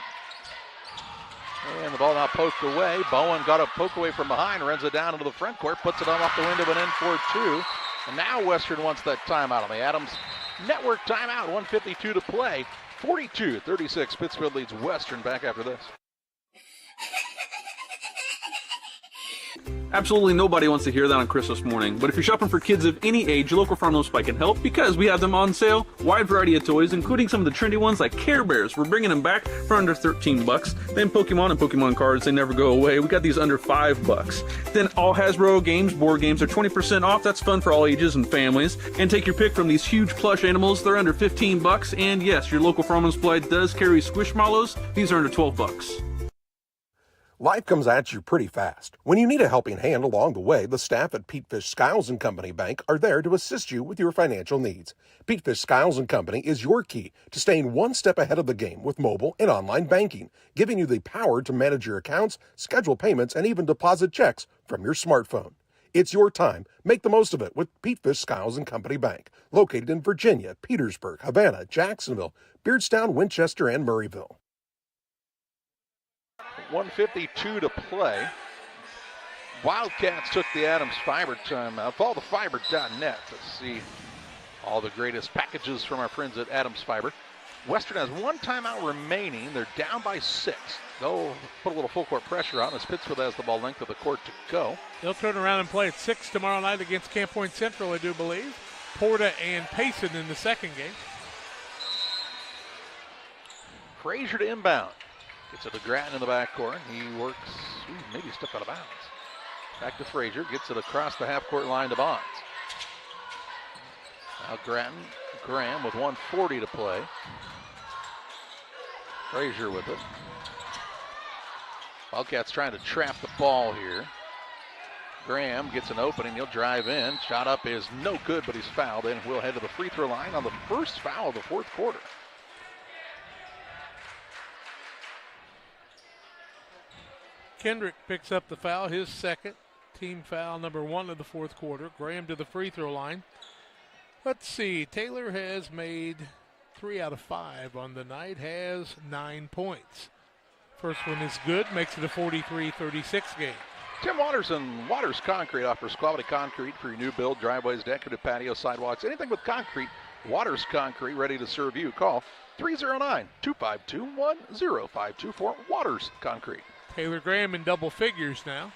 And the ball now poked away. Bowen got a poke away from behind, runs it down into the front court, puts it on off the window and in for 2. And now Western wants that timeout on the Adams Network timeout. 1:52 to play. 42-36. Pittsfield leads Western. Back after this. Absolutely nobody wants to hear that on Christmas morning, but if you're shopping for kids of any age, your local Farm Spike can help because we have them on sale. Wide variety of toys, including some of the trendy ones like Care Bears. We're bringing them back for under $13. Then Pokemon and Pokemon cards, they never go away. We got these under $5. Then all Hasbro games, board games are 20% off. That's fun for all ages and families. And take your pick from these huge plush animals. They're under $15. And yes, your local Farm Supply does carry Squishmallows. These are under $12. Life comes at you pretty fast. When you need a helping hand along the way, the staff at Petefish Skiles & Company Bank are there to assist you with your financial needs. Petefish Skiles & Company is your key to staying one step ahead of the game with mobile and online banking, giving you the power to manage your accounts, schedule payments, and even deposit checks from your smartphone. It's your time. Make the most of it with Petefish Skiles & Company Bank, located in Virginia, Petersburg, Havana, Jacksonville, Beardstown, Winchester, and Murrayville. 1:52 to play. Wildcats took the Adams Fiber timeout. Follow the fiber.net to see all the greatest packages from our friends at Adams Fiber. Western has 1 timeout remaining. They're down by 6. They'll put a little full court pressure on as Pittsfield has the ball length of the court to go. They'll turn around and play at 6 tomorrow night against Camp Point Central, I do believe. Porta and Payson in the second game. Frazier to inbound. Gets it to Grattan in the backcourt. He works, maybe stepped out of bounds. Back to Frazier. Gets it across the half-court line to Bonds. Now Graham with 1:40 to play. Frazier with it. Wildcats trying to trap the ball here. Graham gets an opening. He'll drive in. Shot up is no good, but he's fouled. And we'll head to the free throw line on the first foul of the 4th quarter. Kendrick picks up the foul, his second. Team foul number 1 of the 4th quarter. Graham to the free throw line. Let's see. Taylor has made 3 out of 5 on the night, has 9 points. First one is good, makes it a 43-36 game. Tim Waters and Waters Concrete offers quality concrete for your new build, driveways, decorative patios, sidewalks, anything with concrete. Waters Concrete, ready to serve you. Call 309-252-1052 for Waters Concrete. Taylor Graham in double figures now.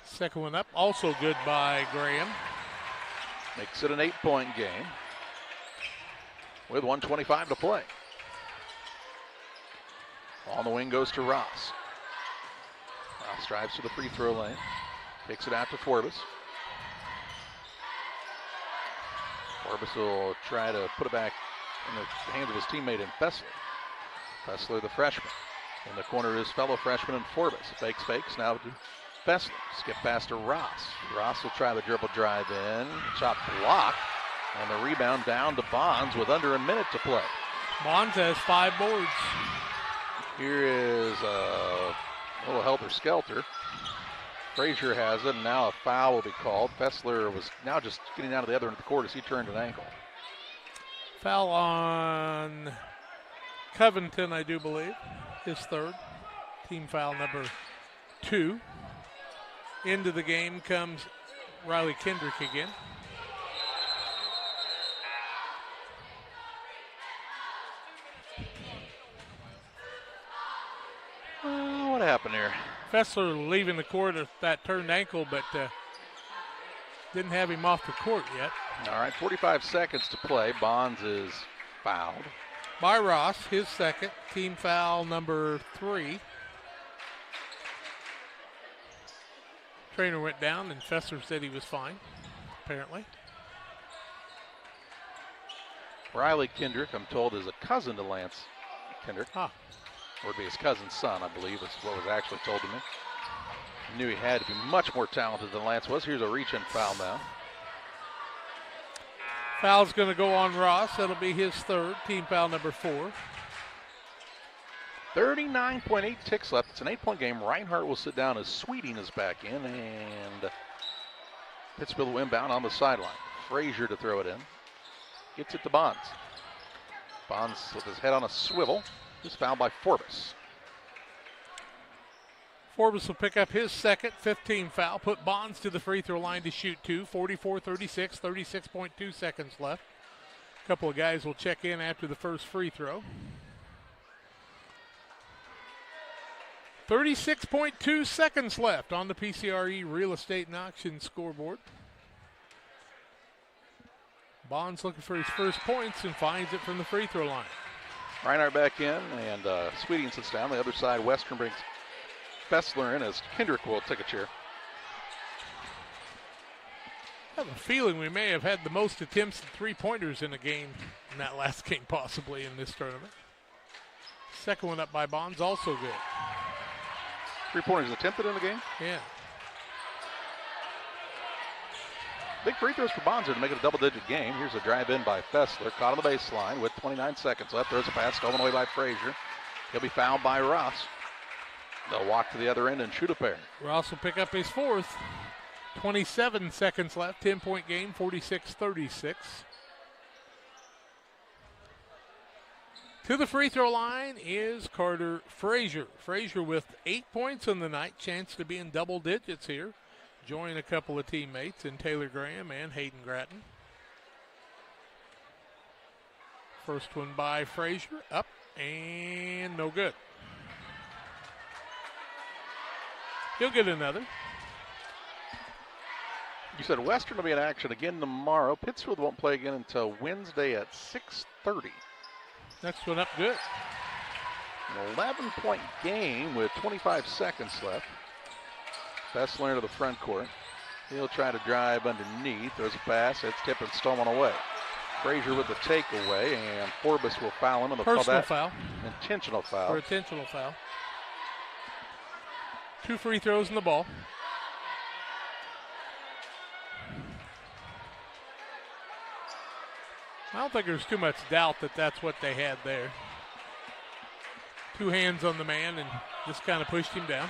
Second one up, also good by Graham. Makes it an 8-point game with 1:25 to play. On the wing goes to Ross. Ross drives to the free throw lane. Kicks it out to Forbes. Forbes will try to put it back in the hands of his teammate in Fessler. Fessler, the freshman. In the corner is fellow freshman and Forbes. Fakes, now to Fessler. Skip pass to Ross. Ross will try the dribble drive in. Shot blocked. And the rebound down to Bonds with under a minute to play. Bonds has 5 boards. Here is a little helter-skelter. Frazier has it, and now a foul will be called. Fessler was now just getting down to the other end of the court as he turned an ankle. Foul on Covington, I do believe. His third. Team foul number 2. Into the game comes Riley Kendrick again. What happened here? Fessler leaving the court with that turned ankle, but didn't have him off the court yet. All right, 45 seconds to play. Bonds is fouled. By Ross, his second. Team foul number 3. Trainer went down, and Fessler said he was fine, apparently. Riley Kendrick, I'm told, is a cousin to Lance Kendrick. Huh. Or it'd be his cousin's son, I believe, is what was actually told to me. I knew he had to be much more talented than Lance was. Here's a reach-in foul now. Foul's going to go on Ross. That'll be his third. Team foul number 4. 39.8 ticks left. It's an 8-point game. Reinhardt will sit down as Sweeting is back in, and Pittsfield will inbound on the sideline. Frazier to throw it in. Gets it to Bonds. Bonds with his head on a swivel. He's fouled by Forbes. Forbes will pick up his second, 15 foul. Put Bonds to the free throw line to shoot 2. 44-36, 36.2 seconds left. A couple of guys will check in after the first free throw. 36.2 seconds left on the PCRE Real Estate and Auction scoreboard. Bonds looking for his first points and finds it from the free throw line. Reinhardt back in, and Sweeting sits down. The other side, Western brings Fessler in as Kendrick will take a chair. I have a feeling we may have had the most attempts at three-pointers in a game, in that last game possibly in this tournament. Second one up by Bonds, also good. 3-pointers attempted in the game? Yeah. Big free throws for Bonds to make it a double-digit game. Here's a drive in by Fessler, caught on the baseline with 29 seconds left. There's a pass stolen away by Frazier. He'll be fouled by Ross. They'll walk to the other end and shoot a pair. Ross will pick up his fourth. 27 seconds left, 10-point game, 46-36. To the free throw line is Carter Frazier. Frazier with 8 points on the night, chance to be in double digits here. Join a couple of teammates in Taylor Graham and Hayden Gratton. First one by Frazier, up and no good. He'll get another. You said Western will be in action again tomorrow. Pittsfield won't play again until Wednesday at 6:30. Next one up good. An 11-point game with 25 seconds left. Fessler to the front court. He'll try to drive underneath. There's a pass. It's tipped and stolen away. Frazier with the takeaway, and Forbes will foul him. And personal foul. Intentional foul. Or intentional foul. 2 free throws in the ball. I don't think there's too much doubt that that's what they had there. 2 hands on the man and just kind of pushed him down.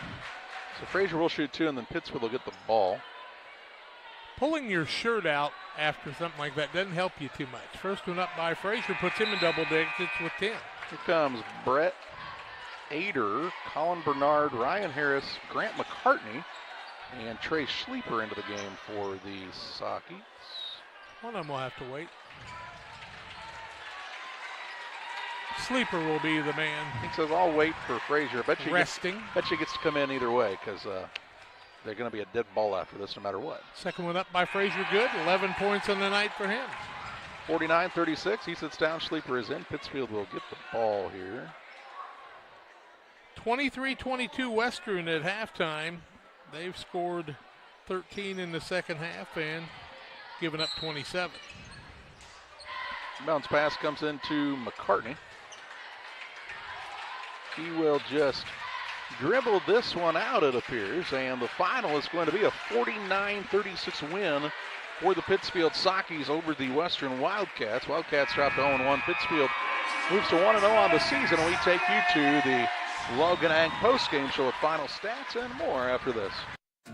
So Frazier will shoot 2, and then Pittsfield will get the ball. Pulling your shirt out after something like that doesn't help you too much. First one up by Frazier puts him in double digits with 10. Here comes Brett Ader, Colin Bernard, Ryan Harris, Grant McCartney, and Trey Schleeper into the game for the Sockies. One of them will have to wait. Sleeper will be the man. He says, I'll wait for Frazier. Bet you resting. Bet you gets to come in either way because they're going to be a dead ball after this no matter what. Second one up by Frazier, good. 11 points on the night for him. 49-36. He sits down. Sleeper is in. Pittsfield will get the ball here. 23-22 Western at halftime. They've scored 13 in the second half and given up 27. Bounce pass comes into McCartney. He will just dribble this one out, it appears, and the final is going to be a 49-36 win for the Pittsfield Sockies over the Western Wildcats. Wildcats dropped to 0-1. Pittsfield moves to 1-0 on the season. We take you to the Logan Ag postgame show with final stats and more after this.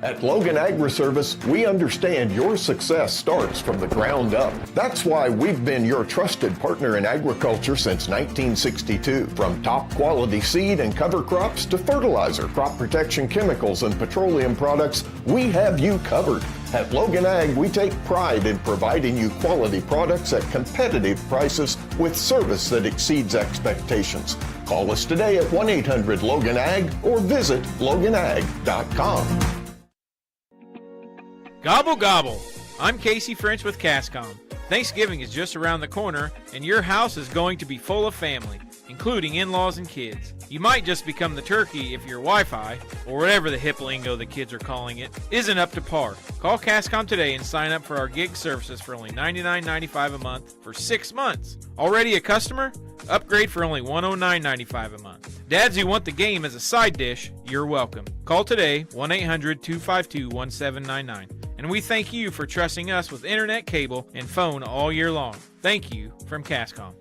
At Logan Agri-Service, we understand your success starts from the ground up. That's why we've been your trusted partner in agriculture since 1962. From top quality seed and cover crops to fertilizer, crop protection chemicals, and petroleum products, we have you covered. At Logan Ag, we take pride in providing you quality products at competitive prices with service that exceeds expectations. Call us today at 1-800-LOGAN-AG or visit loganag.com. Gobble, gobble. I'm Casey French with Cascom. Thanksgiving is just around the corner, and your house is going to be full of family, including in-laws and kids. You might just become the turkey if your Wi-Fi, or whatever the hip lingo the kids are calling it, isn't up to par. Call Cascom today and sign up for our gig services for only $99.95 a month for 6 months. Already a customer? Upgrade for only $109.95 a month. Dads who want the game as a side dish, you're welcome. Call today, 1-800-252-1799. And we thank you for trusting us with internet, cable, and phone all year long. Thank you from Cascom.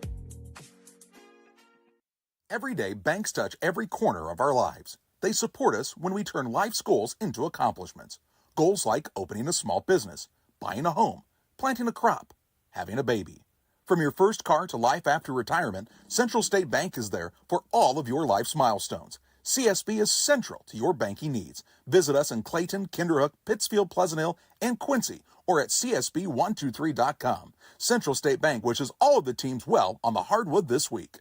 Every day, banks touch every corner of our lives. They support us when we turn life's goals into accomplishments. Goals like opening a small business, buying a home, planting a crop, having a baby. From your first car to life after retirement, Central State Bank is there for all of your life's milestones. CSB is central to your banking needs. Visit us in Clayton, Kinderhook, Pittsfield, Pleasant Hill, and Quincy, or at csb123.com. Central State Bank wishes all of the teams well on the hardwood this week.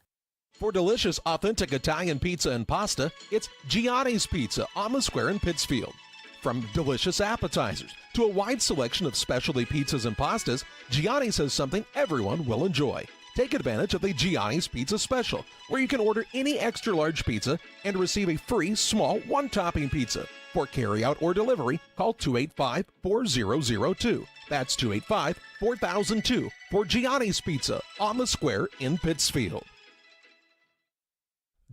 For delicious, authentic Italian pizza and pasta, it's Gianni's Pizza on the Square in Pittsfield. From delicious appetizers to a wide selection of specialty pizzas and pastas, Gianni's has something everyone will enjoy. Take advantage of the Gianni's Pizza Special, where you can order any extra large pizza and receive a free small one-topping pizza. For carryout or delivery, call 285-4002. That's 285-4002 for Gianni's Pizza on the Square in Pittsfield.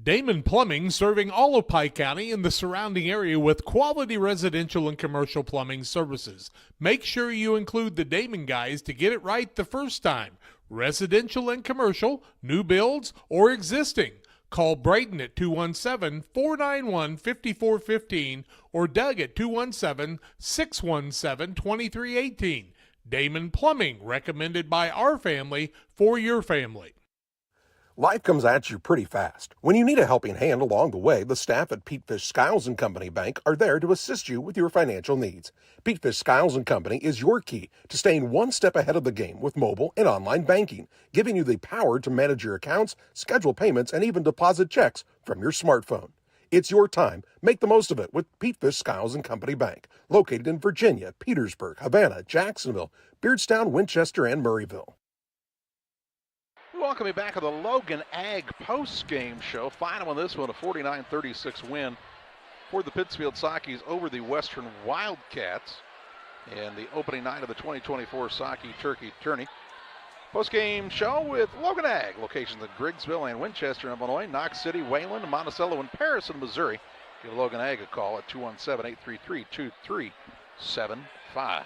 Damon Plumbing, serving all of Pike County and the surrounding area with quality residential and commercial plumbing services. Make sure you include the Damon guys to get it right the first time. Residential and commercial, new builds, or existing. Call Braden at 217-491-5415 or Doug at 217-617-2318. Damon Plumbing, recommended by our family for your family. Life comes at you pretty fast. When you need a helping hand along the way, the staff at Petefish Skiles & Company Bank are there to assist you with your financial needs. Petefish Skiles & Company is your key to staying one step ahead of the game with mobile and online banking, giving you the power to manage your accounts, schedule payments, and even deposit checks from your smartphone. It's your time. Make the most of it with Petefish Skiles & Company Bank, located in Virginia, Petersburg, Havana, Jacksonville, Beardstown, Winchester, and Murrayville. We welcome you back to the Logan Ag post-game show. Final on this one, a 49-36 win for the Pittsfield Sockies over the Western Wildcats in the opening night of the 2024 Socky Turkey Tourney. Post-game show with Logan Ag, locations in Griggsville and Winchester, Illinois, Knox City, Wayland, Monticello, and Paris in Missouri. Give Logan Ag a call at 217-833-2375.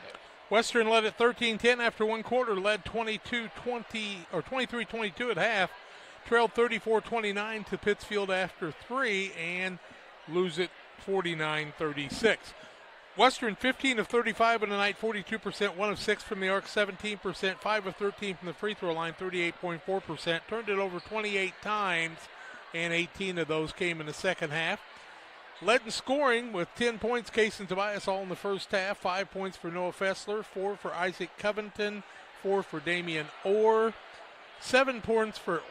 Western led at 13-10 after one quarter, led 23-22 at half, trailed 34-29 to Pittsfield after three, and lose it 49-36. Western 15 of 35 in the night, 42%, 1 of 6 from the arc, 17%, 5 of 13 from the free throw line, 38.4%, turned it over 28 times, and 18 of those came in the second half. Led in scoring with 10 points, Case and Tobias all in the first half. 5 points for Noah Fessler, 4 for Isaac Covington, 4 for Damian Orr, 7 points for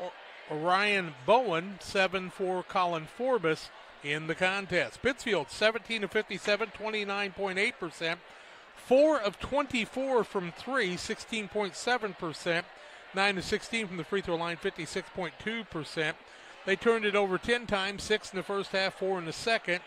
Orion Bowen, 7 for Colin Forbes in the contest. Pittsfield 17 of 57, 29.8%, 4 of 24 from 3, 16.7%, 9 of 16 from the free throw line, 56.2%. They turned it over 10 times, 6 in the first half, 4 in the second,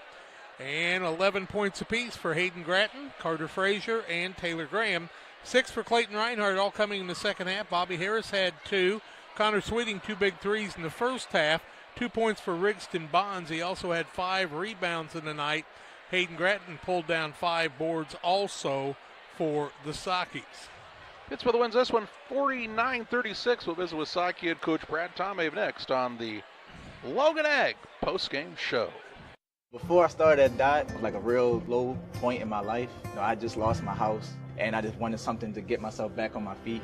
and 11 points apiece for Hayden Gratton, Carter Frazier, and Taylor Graham. 6 for Clayton Reinhardt, all coming in the second half. Bobby Harris had 2. Connor Sweeting, 2 big threes in the first half. 2 points for Rigston Bonds. He also had 5 rebounds in the night. Hayden Gratton pulled down 5 boards also for the Sockies. Pittsfield wins this one 49-36. We'll visit with Psyche head coach Brad Tomave next on the Logan Ag postgame show. Before I started at Dot, it was like a real low point in my life. I just lost my house, and I just wanted something to get myself back on my feet.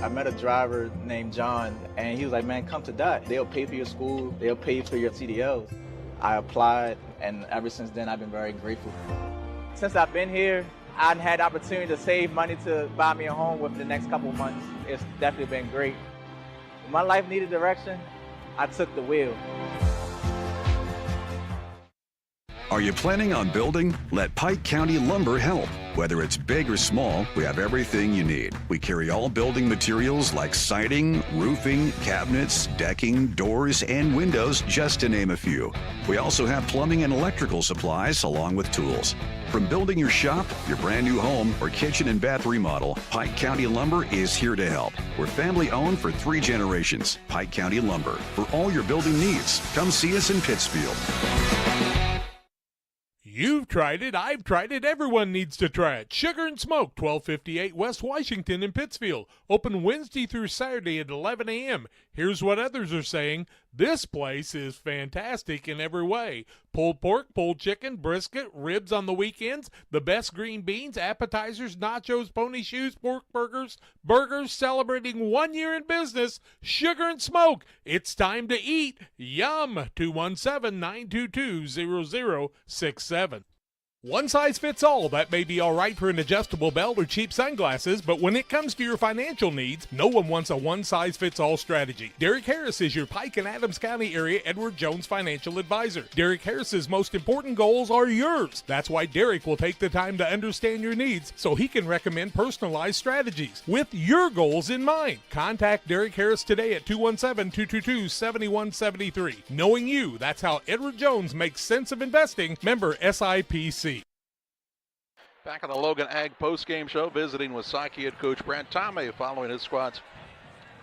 I met a driver named John, and he was like, man, come to Dot. They'll pay for your school. They'll pay for your CDLs. I applied, and ever since then, I've been very grateful. Since I've been here, I've had the opportunity to save money to buy me a home within the next couple of months. It's definitely been great. When my life needed direction, I took the wheel. Are you planning on building? Let Pike County Lumber help. Whether it's big or small, we have everything you need. We carry all building materials like siding, roofing, cabinets, decking, doors, and windows, just to name a few. We also have plumbing and electrical supplies along with tools. From building your shop, your brand new home, or kitchen and bath remodel, Pike County Lumber is here to help. We're family owned for 3 generations. Pike County Lumber. For all your building needs, come see us in Pittsfield. You've tried it, I've tried it, everyone needs to try it. Sugar and Smoke, 1258 West Washington in Pittsfield. Open Wednesday through Saturday at 11 a.m. Here's what others are saying. This place is fantastic in every way. Pulled pork, pulled chicken, brisket, ribs on the weekends, the best green beans, appetizers, nachos, pony shoes, pork burgers, celebrating 1 year in business. Sugar and Smoke, it's time to eat. Yum! 217-922-0067. One size fits all. That may be all right for an adjustable belt or cheap sunglasses, but when it comes to your financial needs, no one wants a one-size-fits-all strategy. Derek Harris is your Pike and Adams County area Edward Jones financial advisor. Derek Harris's most important goals are yours. That's why Derek will take the time to understand your needs so he can recommend personalized strategies with your goals in mind. Contact Derek Harris today at 217-222-7173. Knowing you, that's how Edward Jones makes sense of investing. Member SIPC. Back on the Logan Ag postgame show, visiting with Psyche head coach Brad Tomei following his squad's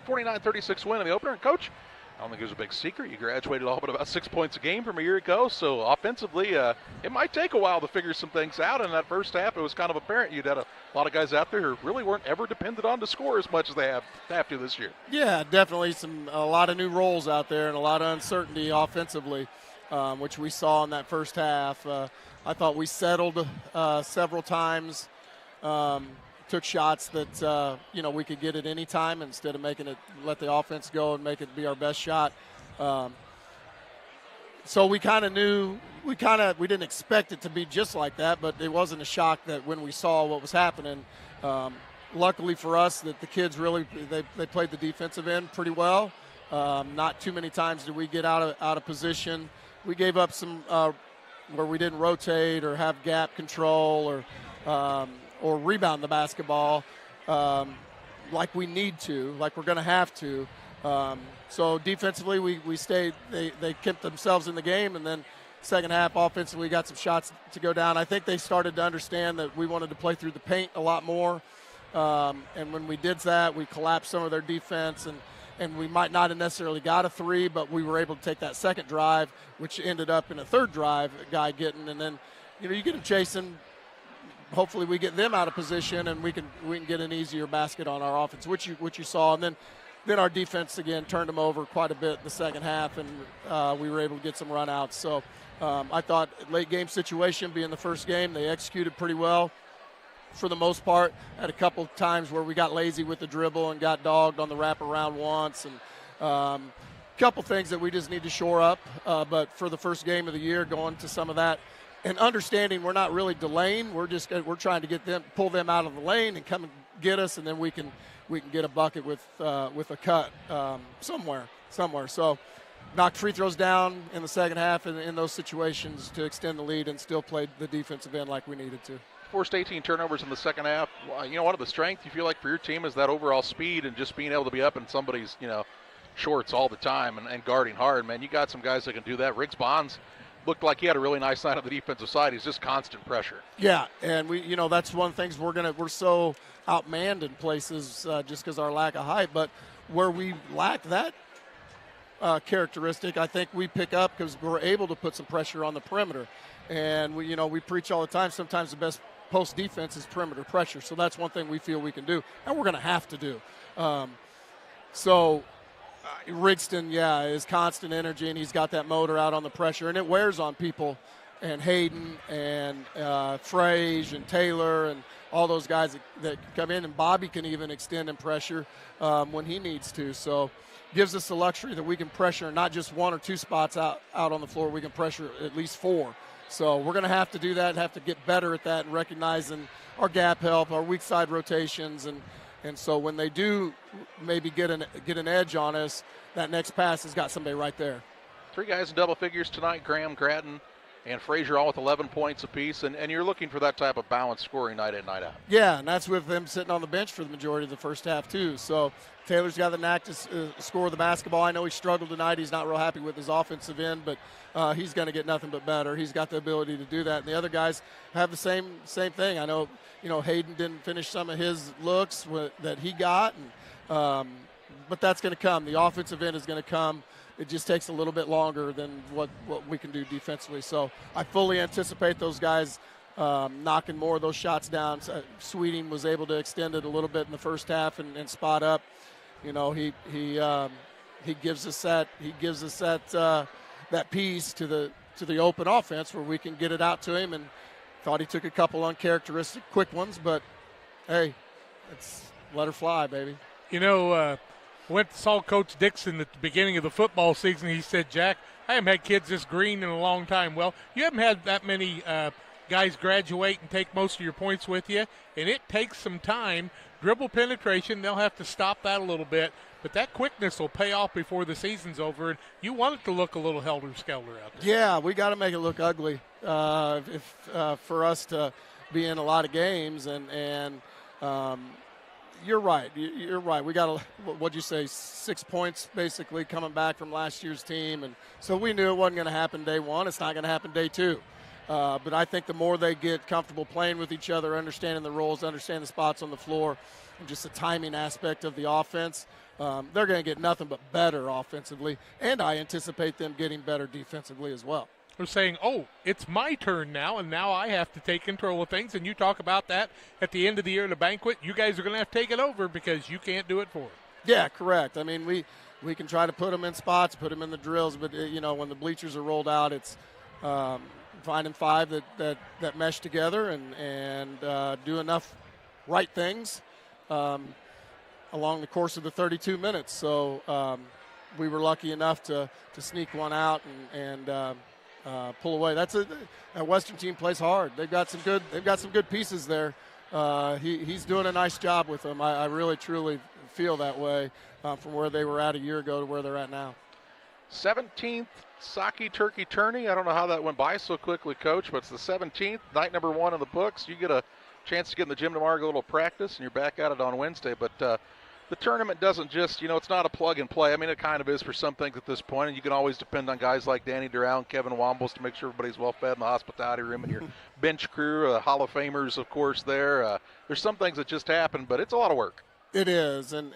49-36 win in the opener. And coach, I don't think there's a big secret. You graduated all but about 6 points a game from a year ago. So offensively, it might take a while to figure some things out. In that first half, it was kind of apparent you'd had a lot of guys out there who really weren't ever dependent on to score as much as they have to this year. Yeah, definitely a lot of new roles out there and a lot of uncertainty offensively, which we saw in that first half. I thought we settled several times, took shots that we could get at any time instead of making it let the offense go and make it be our best shot. So we kind of knew we didn't expect it to be just like that, but it wasn't a shock that when we saw what was happening. Luckily for us, that the kids really they played the defensive end pretty well. Not too many times did we get out of position. We gave up some. Where we didn't rotate or have gap control or rebound the basketball like we need to, like we're going to have to. So defensively, we stayed. They kept themselves in the game, and then second half offensively, we got some shots to go down. I think they started to understand that we wanted to play through the paint a lot more, and when we did that, we collapsed some of their defense and we might not have necessarily got a three, but we were able to take that second drive, which ended up in a third drive, a guy getting, and then, you get them chasing. Hopefully we get them out of position and we can get an easier basket on our offense, which you saw. And then our defense, again, turned them over quite a bit in the second half, and we were able to get some runouts. So I thought late game situation being the first game, they executed pretty well. For the most part, had a couple of times where we got lazy with the dribble and got dogged on the wraparound once, and a couple things that we just need to shore up. But for the first game of the year, going to some of that and understanding we're not really delaying. We're trying to pull them out of the lane and come and get us, and then we can get a bucket with a cut somewhere. So knocked free throws down in the second half in those situations to extend the lead and still played the defensive end like we needed to. Forced 18 turnovers in the second half. One of the strengths you feel like for your team is that overall speed and just being able to be up in somebody's, shorts all the time and guarding hard. Man, you got some guys that can do that. Riggs Bonds looked like he had a really nice night on the defensive side. He's just constant pressure. Yeah, and we, that's one of the things we're so outmanned in places just because our lack of height. But where we lack that characteristic, I think we pick up because we're able to put some pressure on the perimeter. And we preach all the time. Sometimes the best post defense is perimeter pressure. So that's one thing we feel we can do, and we're going to have to do. Rigston, is constant energy, and he's got that motor out on the pressure, and it wears on people. And Hayden and Frage and Taylor and all those guys that come in. And Bobby can even extend and pressure when he needs to. So gives us the luxury that we can pressure not just 1 or 2 spots out on the floor. We can pressure at least 4. So we're going to have to do that, have to get better at that and recognizing our gap help, our weak side rotations. And so when they do maybe get an edge on us, that next pass has got somebody right there. 3 guys in double figures tonight, Graham, Gratton, and Frazier, all with 11 points apiece, and you're looking for that type of balanced scoring night in, night out. Yeah, and that's with them sitting on the bench for the majority of the first half, too. So Taylor's got the knack to score the basketball. I know he struggled tonight. He's not real happy with his offensive end, but he's going to get nothing but better. He's got the ability to do that. And the other guys have the same thing. I know, Hayden didn't finish some of his looks that he got, but that's going to come. The offensive end is going to come. It just takes a little bit longer than what we can do defensively. So I fully anticipate those guys knocking more of those shots down. Sweeting was able to extend it a little bit in the first half and spot up. He gives us that piece to the open offense where we can get it out to him. And thought he took a couple uncharacteristic quick ones, but hey, let her fly, baby. Saw Coach Dixon at the beginning of the football season. He said, Jack, I haven't had kids this green in a long time. Well, you haven't had that many guys graduate and take most of your points with you, and it takes some time. Dribble penetration, they'll have to stop that a little bit, but that quickness will pay off before the season's over, and you want it to look a little helter-skelter out there. Yeah, we got to make it look ugly for us to be in a lot of games, and you're right. You're right. We got, what'd you say, 6 points basically coming back from last year's team. And so we knew it wasn't going to happen day 1. It's not going to happen day 2. But I think the more they get comfortable playing with each other, understanding the roles, understanding the spots on the floor, and just the timing aspect of the offense, they're going to get nothing but better offensively. And I anticipate them getting better defensively as well. They're saying, it's my turn now, and now I have to take control of things. And you talk about that at the end of the year at a banquet. You guys are going to have to take it over because you can't do it for them. Yeah, correct. I mean, we can try to put them in spots, put them in the drills, but, when the bleachers are rolled out, it's finding 5 that mesh together and do enough right things along the course of the 32 minutes. So we were lucky enough to sneak one out and pull away. That Western team plays hard. They've got some good pieces there. He's doing a nice job with them. I really truly feel that way from where they were at a year ago to where they're at now. 17th Saki Turkey Tourney. I don't know how that went by so quickly, Coach, but it's the 17th, night number 1 in the books. You get a chance to get in the gym tomorrow, get a little practice, and you're back at it on Wednesday. But the tournament doesn't just, it's not a plug and play. I mean, it kind of is for some things at this point, and you can always depend on guys like Danny Durrell and Kevin Wombles to make sure everybody's well fed in the hospitality room and your bench crew, Hall of Famers, of course, there. There's some things that just happen, but it's a lot of work. It is, and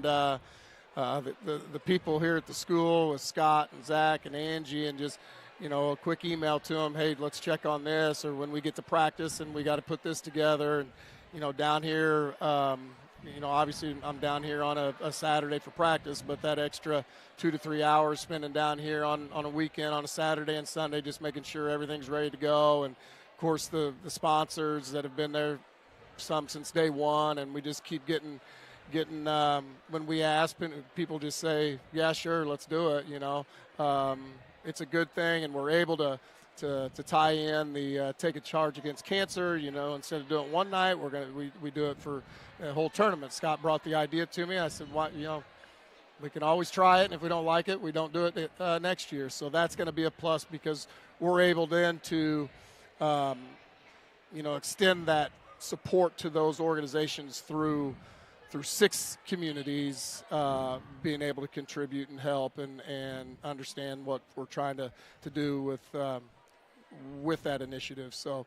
the people here at the school with Scott and Zach and Angie and just, a quick email to them, hey, let's check on this, or when we get to practice and we got to put this together. And, down here, obviously I'm down here on a Saturday for practice, but that extra 2 to 3 hours spending down here on a weekend, on a Saturday and Sunday, just making sure everything's ready to go. And, of course, the sponsors that have been there some since day 1, and we just keep getting when we ask, people just say, yeah, sure, let's do it. It's a good thing, and we're able to tie in the take a charge against cancer. Instead of doing it one night, we do it for the whole tournament. Scott brought the idea to me. I said, we can always try it, and if we don't like it, we don't do it next year. So that's going to be a plus because we're able then to extend that support to those organizations through 6 communities, being able to contribute and help and understand what we're trying to do with that initiative. So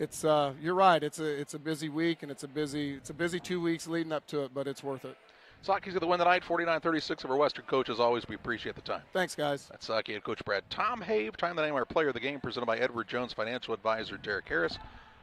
it's you're right. It's a busy week, and it's a busy 2 weeks leading up to it, but it's worth it. Saki's going to win the night, 49-36 of our Western coach. As always, we appreciate the time. Thanks, guys. That's Saki and Coach Brad. Tom Have, time the name of our player of the game, presented by Edward Jones Financial Advisor Derek Harris.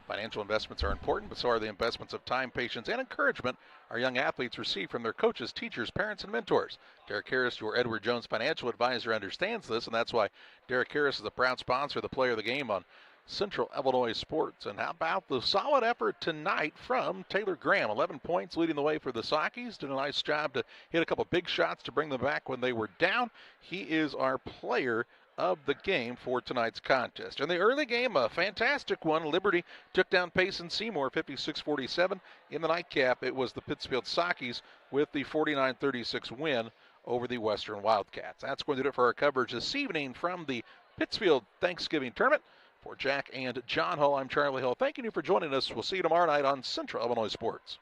Financial investments are important, but so are the investments of time, patience, and encouragement our young athletes receive from their coaches, teachers, parents, and mentors. Derek Harris, your Edward Jones financial advisor, understands this, and that's why Derek Harris is a proud sponsor of the Player of the Game on Central Illinois Sports. And how about the solid effort tonight from Taylor Graham? 11 points leading the way for the Sockies. Did a nice job to hit a couple big shots to bring them back when they were down. He is our player of the game for tonight's contest. In the early game, a fantastic one. Liberty took down Payson Seymour 56-47. In the nightcap, it was the Pittsfield Sockies with the 49-36 win over the Western Wildcats. That's going to do it for our coverage this evening from the Pittsfield Thanksgiving Tournament. For Jack and John Hull, I'm Charlie Hull. Thanking you for joining us. We'll see you tomorrow night on Central Illinois Sports.